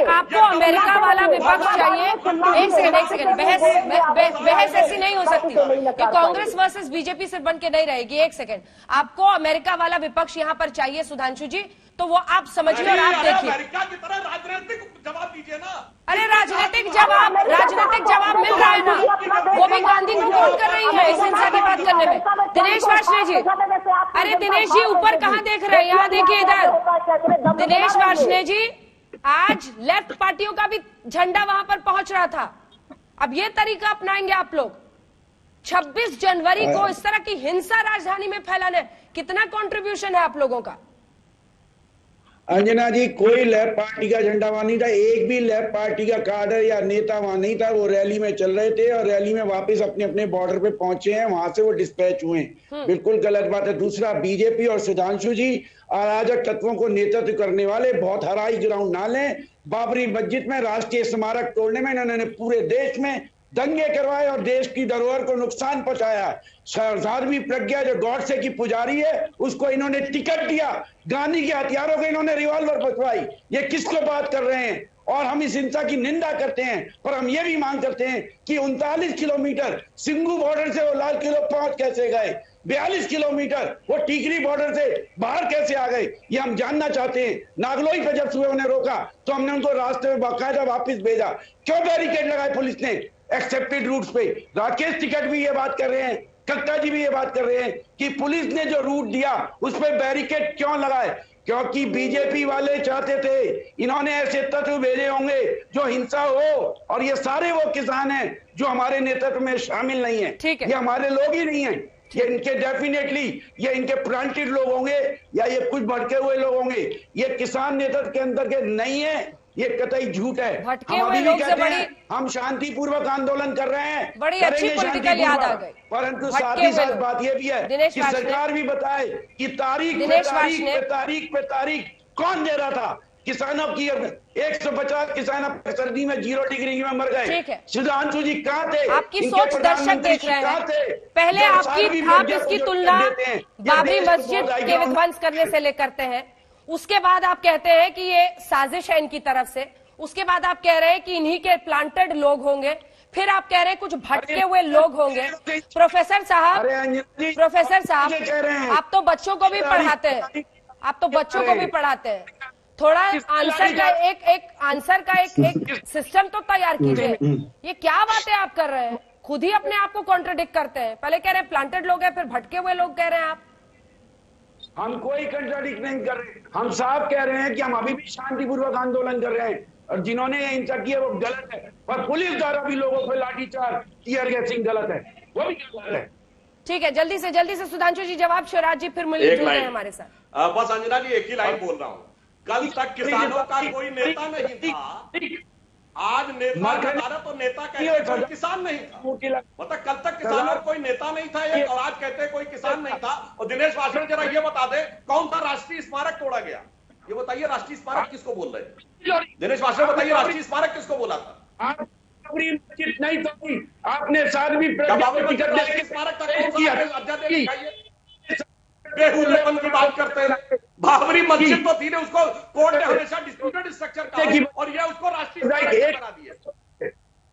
आपको अमेरिका वाला विपक्ष चाहिए। एक सेकंड, बहस ऐसी नहीं हो सकती कि कांग्रेस वर्सेस बीजेपी सिर्फ बन के नहीं रहेगी। एक सेकंड, आपको अमेरिका वाला विपक्ष यहाँ पर चाहिए सुधांशु जी, तो वो आप समझिए और आप देखिए। अमेरिका की तरह राजनीतिक जवाब दीजिए ना। अरे राजनीतिक जवाब मिल रहा है ना, वो भी गांधी को कोट कर रही है इस हिंसा की बात करने में। दिनेश वार्ष्णेय जी, अरे दिनेश जी ऊपर कहाँ देख रहे हैं, यहाँ देखिए इधर। दिनेश वार्ष्णेय जी, आज लेफ्ट पार्टियों का भी झंडा वहां पर पहुंच रहा था। अब ये तरीका अपनाएंगे आप लोग 26 जनवरी को इस तरह की हिंसा राजधानी में फैलाने? कितना कंट्रीब्यूशन है आप लोगों का? अंजना जी, कोई लेफ्ट पार्टी का झंडा वहां नहीं था, एक भी लेफ्ट पार्टी का काडर या नेता वहां नहीं था। वो रैली में चल रहे थे और रैली में वापस अपने अपने बॉर्डर पे पहुंचे हैं, वहां से वो डिस्पैच हुए। बिल्कुल गलत बात है। दूसरा, बीजेपी और सुधांशु जी अराजक तत्वों को नेतृत्व करने वाले बहुत हराई ग्राउंड ना लें। बाबरी मस्जिद में राष्ट्रीय स्मारक तोड़ने में इन्होंने पूरे देश में दंगे करवाए और देश की धरोहर को नुकसान पहुंचाया। साध्वी प्रज्ञा जो गॉडसे की पुजारी है उसको इन्होंने टिकट दिया, गांधी के हथियारों को इन्होंने रिवॉल्वर पकड़वाई। ये किसको बात कर रहे हैं? और हम इस हिंसा की निंदा करते हैं, पर हम ये भी मांग करते हैं कि 39 किलोमीटर सिंघू बॉर्डर से वो लाल किला पहुंच कैसे गए, 42 किलोमीटर वो टीकरी बॉर्डर से बाहर कैसे आ गए, ये हम जानना चाहते हैं। नागलोई पे जब सुबह उन्हें रोका तो हमने उनको रास्ते में बाकायदा वापस भेजा। क्यों बैरिकेड लगाए पुलिस ने एक्सेप्टेड रूट्स पे? राकेश टिकट भी ये बात कर रहे हैं, कक्का जी भी ये बात कर रहे हैं कि पुलिस ने जो रूट दिया उस पर बैरिकेड क्यों लगाए? क्योंकि बीजेपी वाले चाहते थे इन्होंने ऐसे तत्व भेजे होंगे जो हिंसा हो, और ये सारे वो किसान हैं जो हमारे नेतृत्व में शामिल नहीं है, ये हमारे लोग ही नहीं है। ये इनके डेफिनेटली ये इनके प्लांटेड लोग होंगे या ये कुछ भटके हुए लोग होंगे। ये किसान नेतृत्व के अंदर के नहीं है, ये कतई झूठ है। हम अभी भी कहते हैं हम शांतिपूर्वक आंदोलन कर रहे हैं, बड़ी अच्छी पॉलिटिकल याद आ गई। परंतु साथ ही साथ बात ये भी है कि सरकार भी बताए कि तारीख पे तारीख कौन दे रहा था। किसानों की 150 किसान सर्दी में 0 डिग्री में मर गए। सुधांशु जी कहाँ थे? आपकी सोच दर्शक देख रहे हैं। पहले आप इसकी तुलना बाबरी मस्जिद के विध्वंस करने से करते हैं, उसके बाद आप कहते हैं कि ये साजिश है इनकी तरफ से, उसके बाद आप कह रहे हैं कि इन्हीं के प्लांटेड लोग होंगे, फिर आप कह रहे हैं कुछ भटके हुए लोग होंगे। प्रोफेसर साहब, आप तो बच्चों को भी पढ़ाते हैं, थोड़ा आंसर का एक आंसर का एक सिस्टम तो तैयार कीजिए। ये क्या बातें आप कर रहे हैं? खुद ही अपने आप को कॉन्ट्रडिक्ट करते हैं। पहले कह रहे हैं प्लांटेड लोग हैं, फिर भटके हुए लोग कह रहे हैं आप। हम कोई कंट्राडिक्ट नहीं कर रहे, हम साफ कह रहे हैं कि हम अभी भी शांतिपूर्वक आंदोलन कर रहे हैं और जिन्होंने ये हिंसा की है वो गलत है, और पुलिस द्वारा भी लोगों पर लाठीचार्ज, टीयर गैसिंग गलत है, वो भी गलत है। ठीक है, जल्दी से सुधांशु जी जवाब, शिवराज जी फिर मिल जुड़ रहे हैं हमारे साथ। बस अंजना जी एक ही लाइन बोल रहा हूँ, कल तक किसानों का कोई नेता नहीं था, आज नेता हमारा तो नेता कहते कोई किसान नहीं था, मतलब कल तक किसानों का कोई नेता नहीं था एक, और आज कहते कोई किसान नहीं था। और दिनेश वासवानी जरा ये बता दे कौन सा राष्ट्रीय स्मारक तोड़ा गया, ये बताइए राष्ट्रीय स्मारक किसको बोल रहे हैं? दिनेश वासवानी बताइए राष्ट्रीय स्मारक किसको बोला था? बाबरी मस्जिद नहीं तोड़ी आपने, साध्वी स्मारक तक बेहुलेपन की बात करते हैं। बाबरी मस्जिद तो थी ने, उसको कोर्ट ने हमेशा डिस्प्यूटेड स्ट्रक्चर कहा और ये उसको राष्ट्रीय बना दिया।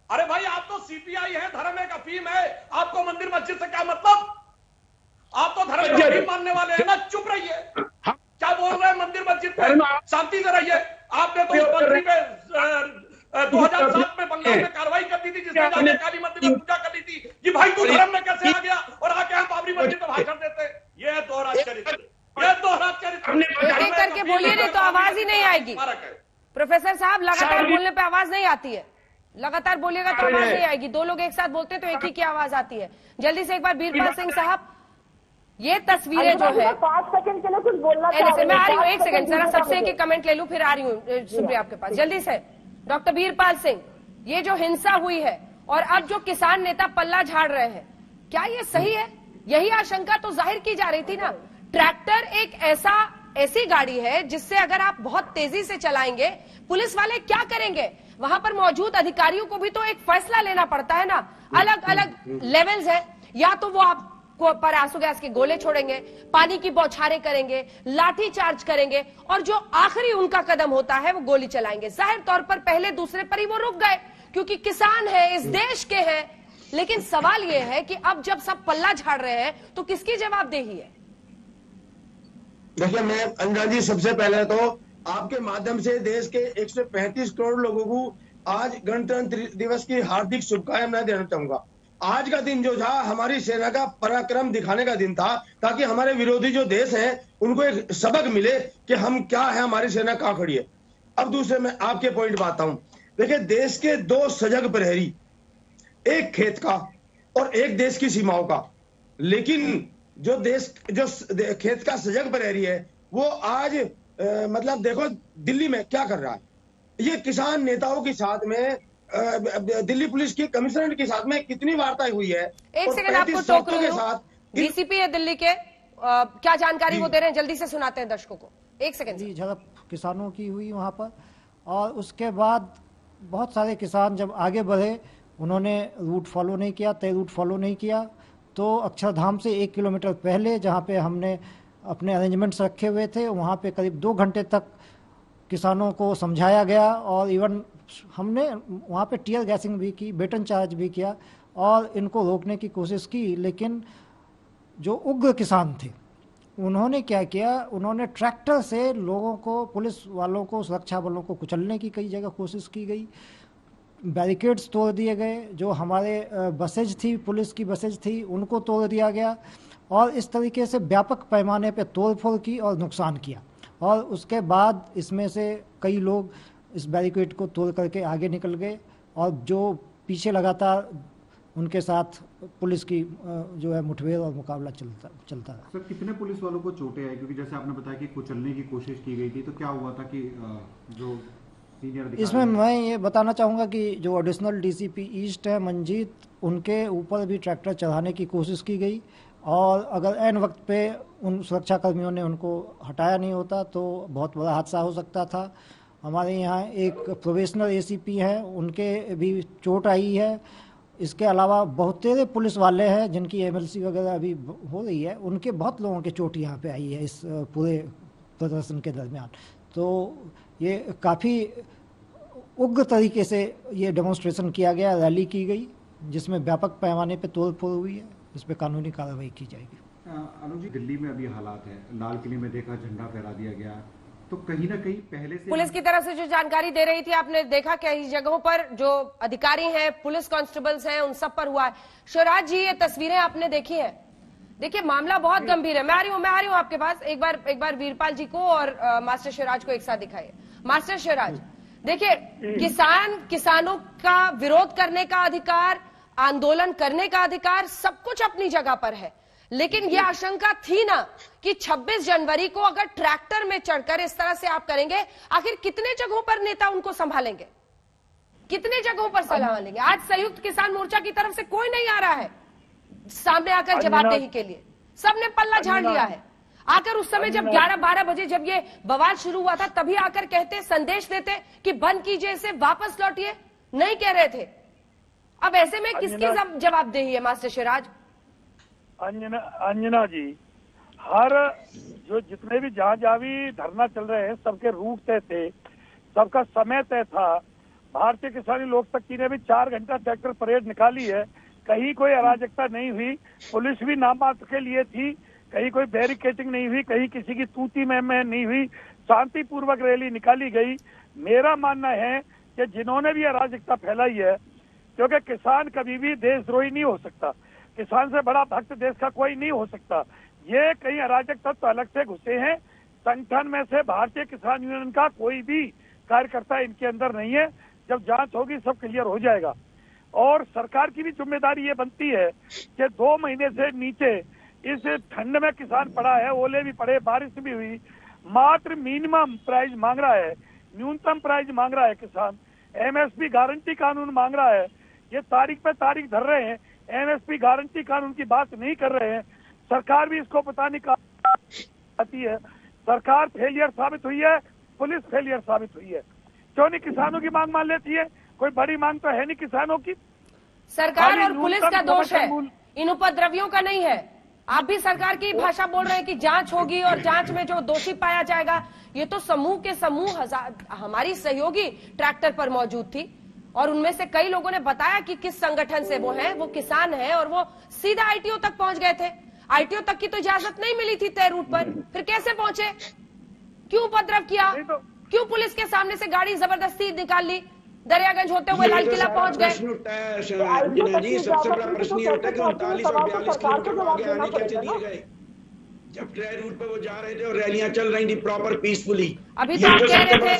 अरे भाई आप तो सीपीआई है, धर्म एक अफीम है, आपको मंदिर मस्जिद से क्या मतलब? आप तो धर्म को अफीम मानने वाले हैं ना, चुप रहिए। क्या बोल रहे हैं मंदिर मस्जिद पे? शांति से रहिए। आपने तो उस मंत्री पे 2007 में बंगाल में कार्रवाई कर दी थी जिसने जाके काली मंदिर में पूजा कर ली थी कि भाई तू धर्म में कैसे आ गया और आके हम बाबरी मस्जिद में भाषण देते। ये दोहरा चरित्र, ये दोहरा चरित्र। एक करके बोलिए नहीं तो आवाज ही नहीं आएगी। प्रोफेसर साहब लगातार बोलने पे आवाज नहीं आती है, लगातार बोलिएगा तो आवाज नहीं आएगी। दो लोग एक साथ बोलते तो एक ही की आवाज आती है। जल्दी से एक बार बीरपाल सिंह साहब, ये तस्वीरें जो है 5 सेकंड के लिए कुछ बोलना मैं आ रही हूँ, एक सेकंड जरा सबसे एक कमेंट ले लूं फिर आ रही हूँ सुप्रिया आपके पास। जल्दी से डॉक्टर बीरपाल सिंह, ये जो हिंसा हुई है और अब जो किसान नेता पल्ला झाड़ रहे हैं, क्या ये सही है? यही आशंका तो जाहिर की जा रही थी ना। ट्रैक्टर एक ऐसी गाड़ी है जिससे अगर आप बहुत तेजी से चलाएंगे, पुलिस वाले क्या करेंगे? वहां पर मौजूद अधिकारियों को भी तो एक फैसला लेना पड़ता है ना। अलग अलग लेवल्स है, या तो वो आपको पर आंसू गैस के गोले छोड़ेंगे, पानी की बौछारें करेंगे, लाठी चार्ज करेंगे, और जो आखिरी उनका कदम होता है वो गोली चलाएंगे। जाहिर तौर पर पहले दूसरे पर ही वो रुक गए क्योंकि किसान है, इस देश के हैं। लेकिन सवाल ये है कि अब जब सब पल्ला झाड़ रहे हैं तो किसकी जवाबदेही है? देखिए, मैं अंजना जी सबसे पहले तो आपके माध्यम से देश के 135 करोड़ लोगों को आज गणतंत्र दिवस की हार्दिक शुभकामनाएं देना चाहूंगा। आज का दिन जो था हमारी सेना का पराक्रम दिखाने का दिन था, ताकि हमारे विरोधी जो देश है उनको एक सबक मिले कि हम क्या है, हमारी सेना कहां खड़ी है। अब दूसरे मैं आपके पॉइंट पर आता हूं। देखिए, देश के 2 सजग प्रहरी, एक खेत का और एक देश की सीमाओं का, लेकिन जो खेत का सजग प्रहरी है वो आज मतलब देखो दिल्ली में क्या कर रहा है। ये किसान नेताओं के साथ में दिल्ली पुलिस की कमिश्नर के साथ में कितनी वार्ताएं हुई है। एक सेकंड आपको टोक रही हूं, डीसीपी है दिल्ली के, क्या जानकारी वो दे रहे हैं जल्दी से सुनाते हैं दर्शकों को। एक सेकंड। झड़प किसानों की हुई वहां पर, और उसके बाद बहुत सारे किसान जब आगे बढ़े, उन्होंने रूट फॉलो नहीं किया, तय रूट फॉलो नहीं किया, तो अक्षरधाम से 1 किलोमीटर पहले जहाँ पे हमने अपने अरेंजमेंट्स रखे हुए थे, वहाँ पे करीब 2 घंटे तक किसानों को समझाया गया, और इवन हमने वहाँ पे टीयर गैसिंग भी की, बेटन चार्ज भी किया और इनको रोकने की कोशिश की। लेकिन जो उग्र किसान थे उन्होंने क्या किया, उन्होंने ट्रैक्टर से लोगों को, पुलिस वालों को, सुरक्षा बलों को कुचलने की कई जगह कोशिश की गई। बैरिकेड्स तोड़ दिए गए, जो हमारे बसेज थी, पुलिस की बसेज थी, उनको तोड़ दिया गया, और इस तरीके से व्यापक पैमाने पे तोड़फोड़ की और नुकसान किया। और उसके बाद इसमें से कई लोग इस बैरिकेड को तोड़ करके आगे निकल गए, और जो पीछे लगातार उनके साथ पुलिस की जो है मुठभेड़ और मुकाबला चलता रहा। सर, कितने पुलिस वालों को चोटें आई? क्योंकि जैसे आपने बताया कि कुचलने की कोशिश की गई थी, तो क्या हुआ था कि जो इसमें मैं ये बताना चाहूँगा कि जो एडिशनल डीसीपी ईस्ट है मंजीत, उनके ऊपर भी ट्रैक्टर चढ़ाने की कोशिश की गई, और अगर ऐन वक्त पे उन सुरक्षा कर्मियों ने उनको हटाया नहीं होता तो बहुत बड़ा हादसा हो सकता था। हमारे यहाँ एक प्रोबेशनल एसीपी हैं, उनके भी चोट आई है। इसके अलावा बहुत तेरे पुलिस वाले हैं जिनकी एमएलसी वगैरह अभी हो रही है, उनके बहुत लोगों की चोट यहाँ पे आई है इस पूरे प्रदर्शन के दरमियान। तो ये काफ़ी उग्र तरीके से ये डेमोन्स्ट्रेशन किया गया, रैली की गई, जिसमें व्यापक पैमाने पे तोड़फोड़ हुई है, इस पर कानूनी कार्रवाई की जाएगी। अनुज जी, दिल्ली में अभी हालात है, लाल किले में देखा झंडा फहरा दिया गया, तो कहीं ना कहीं पहले से पुलिस की तरफ से जो जानकारी दे रही थी, आपने देखा कई जगहों पर जो अधिकारी हैं, पुलिस कांस्टेबल्स हैं, उन सब पर हुआ है। शिवराज जी, ये तस्वीरें आपने देखी है, देखिए मामला बहुत गंभीर है। मैं आ रही हूं आपके पास। एक बार वीरपाल जी को और मास्टर शिवराज को एक साथ दिखाइए। मास्टर शिवराज, देखिए किसानों का विरोध करने का अधिकार, आंदोलन करने का अधिकार, सब कुछ अपनी जगह पर है, लेकिन यह आशंका थी ना कि 26 जनवरी को अगर ट्रैक्टर में चढ़कर इस तरह से आप करेंगे, आखिर कितने जगहों पर नेता उनको संभालेंगे, कितने जगहों पर संभालेंगे? आज संयुक्त किसान मोर्चा की तरफ से कोई नहीं आ रहा है सामने आकर जवाबदेही के लिए, सबने पल्ला झाड़ लिया है। आकर उस समय जब 11-12 बजे जब ये बवाल शुरू हुआ था, तभी आकर कहते, संदेश देते कि बंद कीजिए इसे, वापस लौटिए, नहीं कह रहे थे। अब ऐसे में किसकी जवाबदेही है मास्टर शिवराज? अंजना जी, हर जो जितने भी जहां भी धरना चल रहे हैं, सबके रूट तय थे, सबका समय तय था। भारतीय किसान लोक शक्ति ने भी 4 घंटा ट्रैक्टर परेड निकाली है, कहीं कोई अराजकता नहीं हुई, पुलिस भी नामात्र के लिए थी, कहीं कोई बैरिकेटिंग नहीं हुई, कहीं किसी की तूती में नहीं हुई, शांतिपूर्वक रैली निकाली गई। मेरा मानना है कि जिन्होंने भी अराजकता फैलाई है, क्योंकि किसान कभी भी देशद्रोही नहीं हो सकता, किसान से बड़ा भक्त देश का कोई नहीं हो सकता। ये कई अराजक तत्व अलग से घुसे हैं, संगठन में से भारतीय किसान यूनियन का कोई भी कार्यकर्ता इनके अंदर नहीं है। जब जांच होगी सब क्लियर हो जाएगा। और सरकार की भी जिम्मेदारी ये बनती है कि 2 महीने से नीचे इस ठंड में किसान पड़ा है, ओले भी पड़े, बारिश भी हुई, मात्र मिनिमम प्राइस मांग रहा है, न्यूनतम प्राइस मांग रहा है किसान, एमएसपी गारंटी कानून मांग रहा है। ये तारीख पे तारीख धर रहे हैं, एमएसपी गारंटी कानून की बात नहीं कर रहे हैं। सरकार भी इसको पता नहीं आती है। सरकार फेलियर साबित हुई है, पुलिस फेलियर साबित हुई है। क्यों नहीं किसानों की मांग मान लेती है? कोई बड़ी मांग तो है नहीं किसानों की। सरकार और पुलिस का दोष है, इन उपद्रवियों का नहीं है। आप भी सरकार की भाषा बोल रहे हैं कि जांच होगी और जांच में जो दोषी पाया जाएगा। ये तो समूह के समूह हमारी सहयोगी ट्रैक्टर पर मौजूद थी और उनमें से कई लोगों ने बताया कि किस संगठन से वो हैं, वो किसान हैं और वो सीधा आईटीओ तक पहुंच गए थे। आईटीओ तक की तो इजाजत नहीं मिली थी तय रूट पर, फिर कैसे पहुंचे? क्यों उपद्रव किया? क्यों पुलिस के सामने से गाड़ी जबरदस्ती निकाल ली? दरियागंज होते हुए लाल किला पहुंच गए। जी सबसे बड़ा प्रश्न ये होता है कि 39 और 42 किलोमीटर आगे आने कैसे दिए गए, जब ट्रेन रूट पे वो जा रहे थे और रैलियां चल रही थी प्रॉपर पीसफुली। अभी तो आप कह रहे थे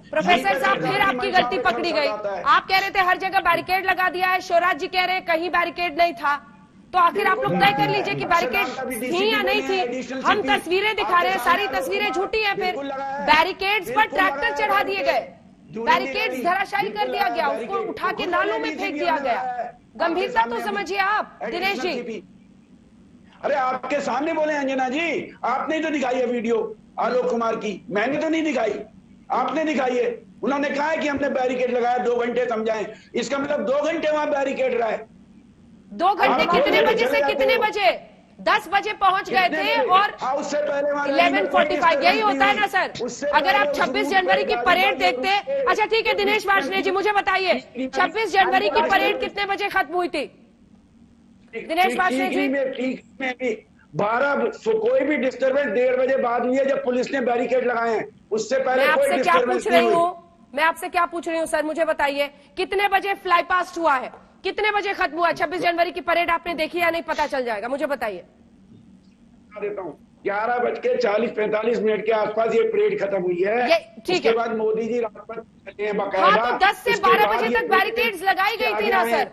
प्रोफेसर साहब, फिर आपकी गलती पकड़ी गई। आप कह रहे थे हर जगह बैरिकेड लगा दिया है, शिवराज जी कह रहे हैं कहीं बैरिकेड नहीं था। तो आखिर आप लोग तय कर लीजिए कि बैरिकेड थी या नहीं थी। हम तस्वीरें दिखा रहे हैं, सारी तस्वीरें झूठी हैं। फिर बैरिकेड्स पर ट्रैक्टर चढ़ा दिए गए, बैरिकेड्स धराशायी कर दिया गया, उसको उठा के नालों में फेंक दिया गया। गंभीरता तो समझिए आप दिनेश जी। अरे आपके सामने बोले अंजना जी, आपने तो दिखाई है वीडियो आलोक कुमार की, मैंने तो नहीं दिखाई, आपने दिखाई है। उन्होंने कहा है कि हमने बैरिकेड लगाया, 2 घंटे समझाएं, इसका मतलब 2 घंटे वहां बैरिकेड रहा है। 2 घंटे कितने बजे से कितने बजे? 10 बजे पहुंच गए थे और 11:45। यही होता है ना सर, अगर आप 26 जनवरी की परेड देखते। अच्छा ठीक है दिनेश वार्ष्णेय जी, मुझे बताइए 26 जनवरी की परेड कितने बजे खत्म हुई थी? दिनेश वार्ष्णेय जी 12 कोई भी डिस्टर्बेंस 1:30 बजे बाद हुई है, जब पुलिस ने बैरिकेड लगाए हैं। उससे पहले मैं आपसे क्या पूछ रही हूँ, मैं आपसे क्या पूछ रही हूँ सर, मुझे बताइए कितने बजे फ्लाई पास्ट हुआ है, कितने बजे खत्म हुआ? 26 जनवरी की परेड आपने देखी या नहीं, पता चल जाएगा, मुझे बताइए। देता हूँ 11:40-45 के आसपास ये परेड खत्म हुई है। ठीक है, उसके बाद मोदी जी राजपथ चले हैं बकायदा। हाँ, तो 10 से 12 बजे तक बैरिकेड्स लगाई गई थी ना सर।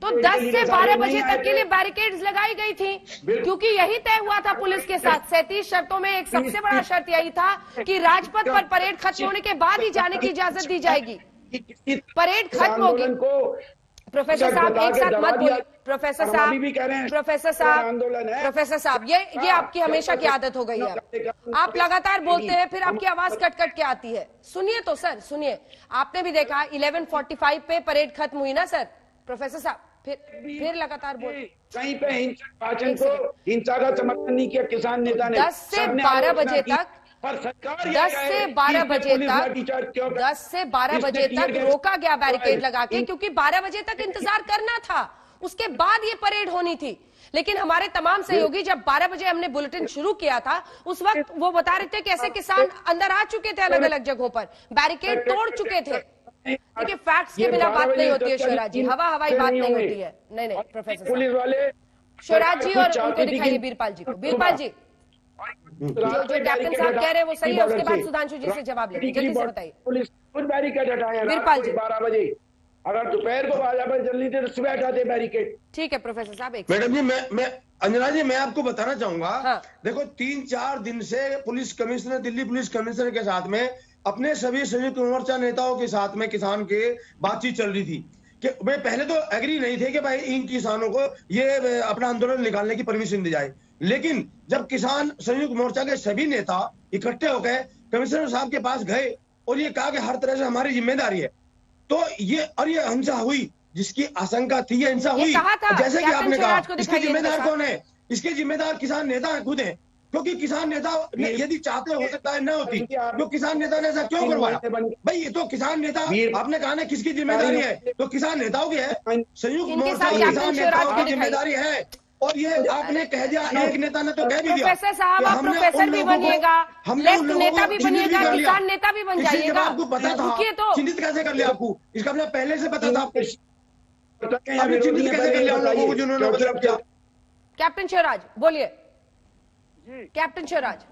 तो 10 से 12 बजे तक के लिए बैरिकेड्स लगाई गई थी, क्योंकि यही तय हुआ था पुलिस के साथ। 37 शर्तों में एक सबसे बड़ा शर्त यही था कि राजपथ पर परेड खत्म होने के बाद ही जाने की इजाजत दी जाएगी। परेड खत्म होगी। प्रोफेसर साहब एक साथ मत बोलिए। प्रोफेसर साहब ये आपकी हमेशा की आदत हो गई है, आप लगातार बोलते हैं फिर आपकी आवाज कट कट के आती है। सुनिए तो सर, सुनिए, आपने भी देखा 11:45 पे परेड खत्म हुई ना सर। प्रोफेसर साहब फिर लगातार बोल, कहीं पे हिंसा का समर्थन नहीं किया किसान नेता ने। 10 से 12 बजे तक 10 से 12 बजे तक रोका गया बैरिकेड लगा के, क्योंकि 12 बजे तक इंतजार करना था, उसके बाद ये परेड होनी थी। लेकिन हमारे तमाम सहयोगी जब 12 बजे हमने बुलेटिन शुरू किया था, उस वक्त वो बता रहे थे कैसे किसान अंदर आ चुके थे, अलग अलग जगहों पर बैरिकेड तोड़ चुके थे। देखिए फैक्ट्स के बिना बात नहीं होती है शिवराज जी, हवाई बात नहीं होती है। नहीं प्रोफेसर पुलिस वाले शिवराज जी और उनको दिखाइए बीरपाल जी को। बीरपाल जी, जो कैप्टन साहब कह रहे हैं वो सही है, उसके बाद सुधांशु जी से जवाब लेंगे, जल्दी से बताइए। पुलिस खुद बैरिकेड हटाए बीरपाल जी 12 बजे, अगर दोपहर को 12 बजे जल्दी थे तो सुबह हटाते बैरिकेड। ठीक है प्रोफेसर साहब। एक मैडम जी, मैं अंजना जी, मैं आपको बताना चाहूंगा। हाँ। देखो 3-4 दिन से police commissioner, Delhi police commissioner के साथ में अपने सभी संयुक्त मोर्चा नेताओं के साथ में किसान के बातचीत चल रही थी कि वे पहले तो एग्री नहीं थे कि भाई इन किसानों को ये अपना आंदोलन निकालने की परमिशन दी जाए, लेकिन जब किसान संयुक्त मोर्चा के सभी नेता इकट्ठे हो गए, कमिश्नर साहब के पास गए और ये कहा कि हर तरह से हमारी जिम्मेदारी है, तो ये हिंसा हुई, जिसकी आशंका थी ये हिंसा हुई। जैसे कि आपने कहा, इसके जिम्मेदार कौन है? इसके जिम्मेदार किसान नेता खुद हैं, क्योंकि किसान नेता यदि चाहते हो सकता है न होती, तो किसान नेता ने ऐसा क्यों करवाया? भाई ये तो किसान नेता, आपने कहा ना किसकी जिम्मेदारी है, तो किसान नेताओं की है, संयुक्त मोर्चा किसान नेताओं की जिम्मेदारी है। और ये आपने कह दिया, एक नेता ने तो कह भी दिया। प्रोफेसर साहब, आप प्रोफेसर भी बनिएगा, लेफ्ट नेता भी बनिएगा, किसान नेता भी बन जाइएगा। आपको पता था, चिन्हित कैसे कर लिया आपको? इसका मतलब पहले से पता था आपको, चिन्हित कैसे कर लिया लोगों को जिन्होंने मतलब किया? कैप्टन शिवराज बोलिए। कैप्टन शिवराज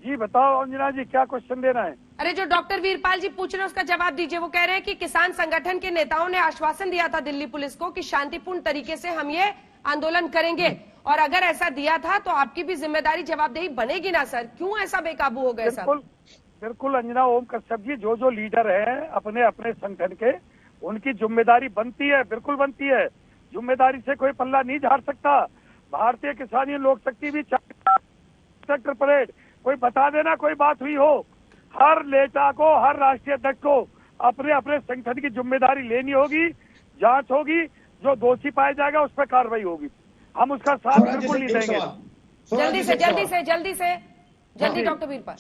जी बताओ अंजना जी, क्या क्वेश्चन देना है? अरे जो डॉक्टर वीरपाल जी पूछ रहे हैं उसका जवाब दीजिए। वो कह रहे हैं कि किसान संगठन के नेताओं ने आश्वासन दिया था दिल्ली पुलिस को कि शांतिपूर्ण तरीके से हम ये आंदोलन करेंगे, और अगर ऐसा दिया था तो आपकी भी जिम्मेदारी जवाबदेही बनेगी ना सर? क्यों ऐसा बेकाबू हो गए सर? बिल्कुल अंजना, ओम कश्यप जी, जो लीडर है अपने अपने संगठन के, उनकी जिम्मेदारी बनती है, बिल्कुल बनती है। जिम्मेदारी से कोई पल्ला नहीं झाड़ सकता। भारतीय किसान लोक शक्ति भी सेक्टर परेड कोई बता देना कोई बात हुई हो, हर नेता को, हर राष्ट्रीय अध्यक्ष को अपने अपने संगठन की जिम्मेदारी लेनी होगी, जांच होगी, जो दोषी पाया जाएगा उस पर कार्रवाई होगी। हम उसका साथ बिल्कुल नहीं देंगे। जल्दी डॉक्टर वीरपाल।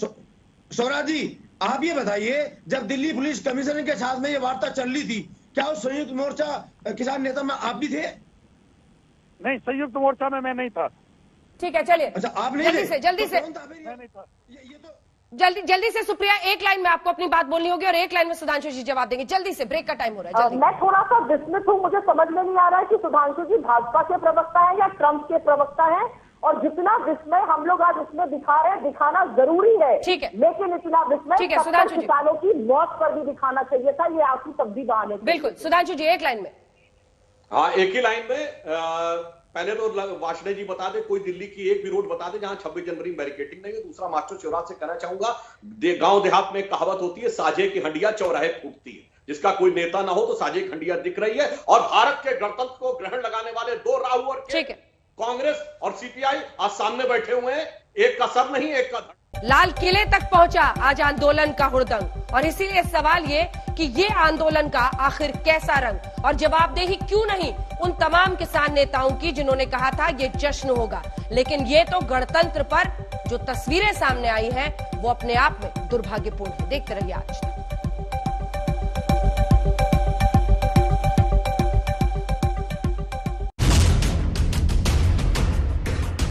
स्वराज जी, आप ये बताइए, जब दिल्ली पुलिस कमिश्नर के साथ में ये वार्ता चल रही थी, क्या उस संयुक्त मोर्चा किसान नेता में आप भी थे? नहीं, संयुक्त मोर्चा में मैं नहीं था। ठीक है, चलिए। अच्छा, आप नहीं जल्दी से मैं नहीं था। जल्दी से सुप्रिया, एक लाइन में आपको अपनी बात बोलनी होगी और एक लाइन में सुधांशु जी जवाब देंगे। जल्दी से, ब्रेक का टाइम हो रहा है। मैं थोड़ा सा विस्मित हूँ, मुझे समझ में नहीं आ रहा है कि सुधांशु जी भाजपा के प्रवक्ता है या ट्रंप के प्रवक्ता है, और जितना विस्मय हम लोग आज इसमें दिखा रहे हैं, दिखाना जरूरी है, ठीक है, लेकिन इतना विस्मय किसानों की मौत पर भी दिखाना चाहिए था। ये आपकी तब भी बहाने। बिल्कुल सुधांशु जी, एक लाइन में। हाँ, एक ही लाइन में। पहले तो वार्ष्णेय जी बता दे, कोई दिल्ली की एक भी रोड बता दे जहां 26 जनवरी में बैरिकेडिंग नहीं है। दूसरा, मास्टर शिवराज से कहना चाहूंगा, गांव देहात में कहावत होती है, साझे की हंडिया चौराहे फूटती है। जिसका कोई नेता ना हो तो साझे की हंडिया दिख रही है, और भारत के गणतंत्र को ग्रहण लगाने वाले दो राहु और कांग्रेस और सीपीआई आज सामने बैठे हुए हैं। एक का सर नहीं, एक का लाल किले तक पहुंचा आज आंदोलन का हुड़दंग, और इसीलिए सवाल ये कि ये आंदोलन का आखिर कैसा रंग और जवाबदेही क्यों नहीं उन तमाम किसान नेताओं की जिन्होंने कहा था ये जश्न होगा। लेकिन ये तो गणतंत्र पर जो तस्वीरें सामने आई हैं वो अपने आप में दुर्भाग्यपूर्ण है। देखते रहिए आज।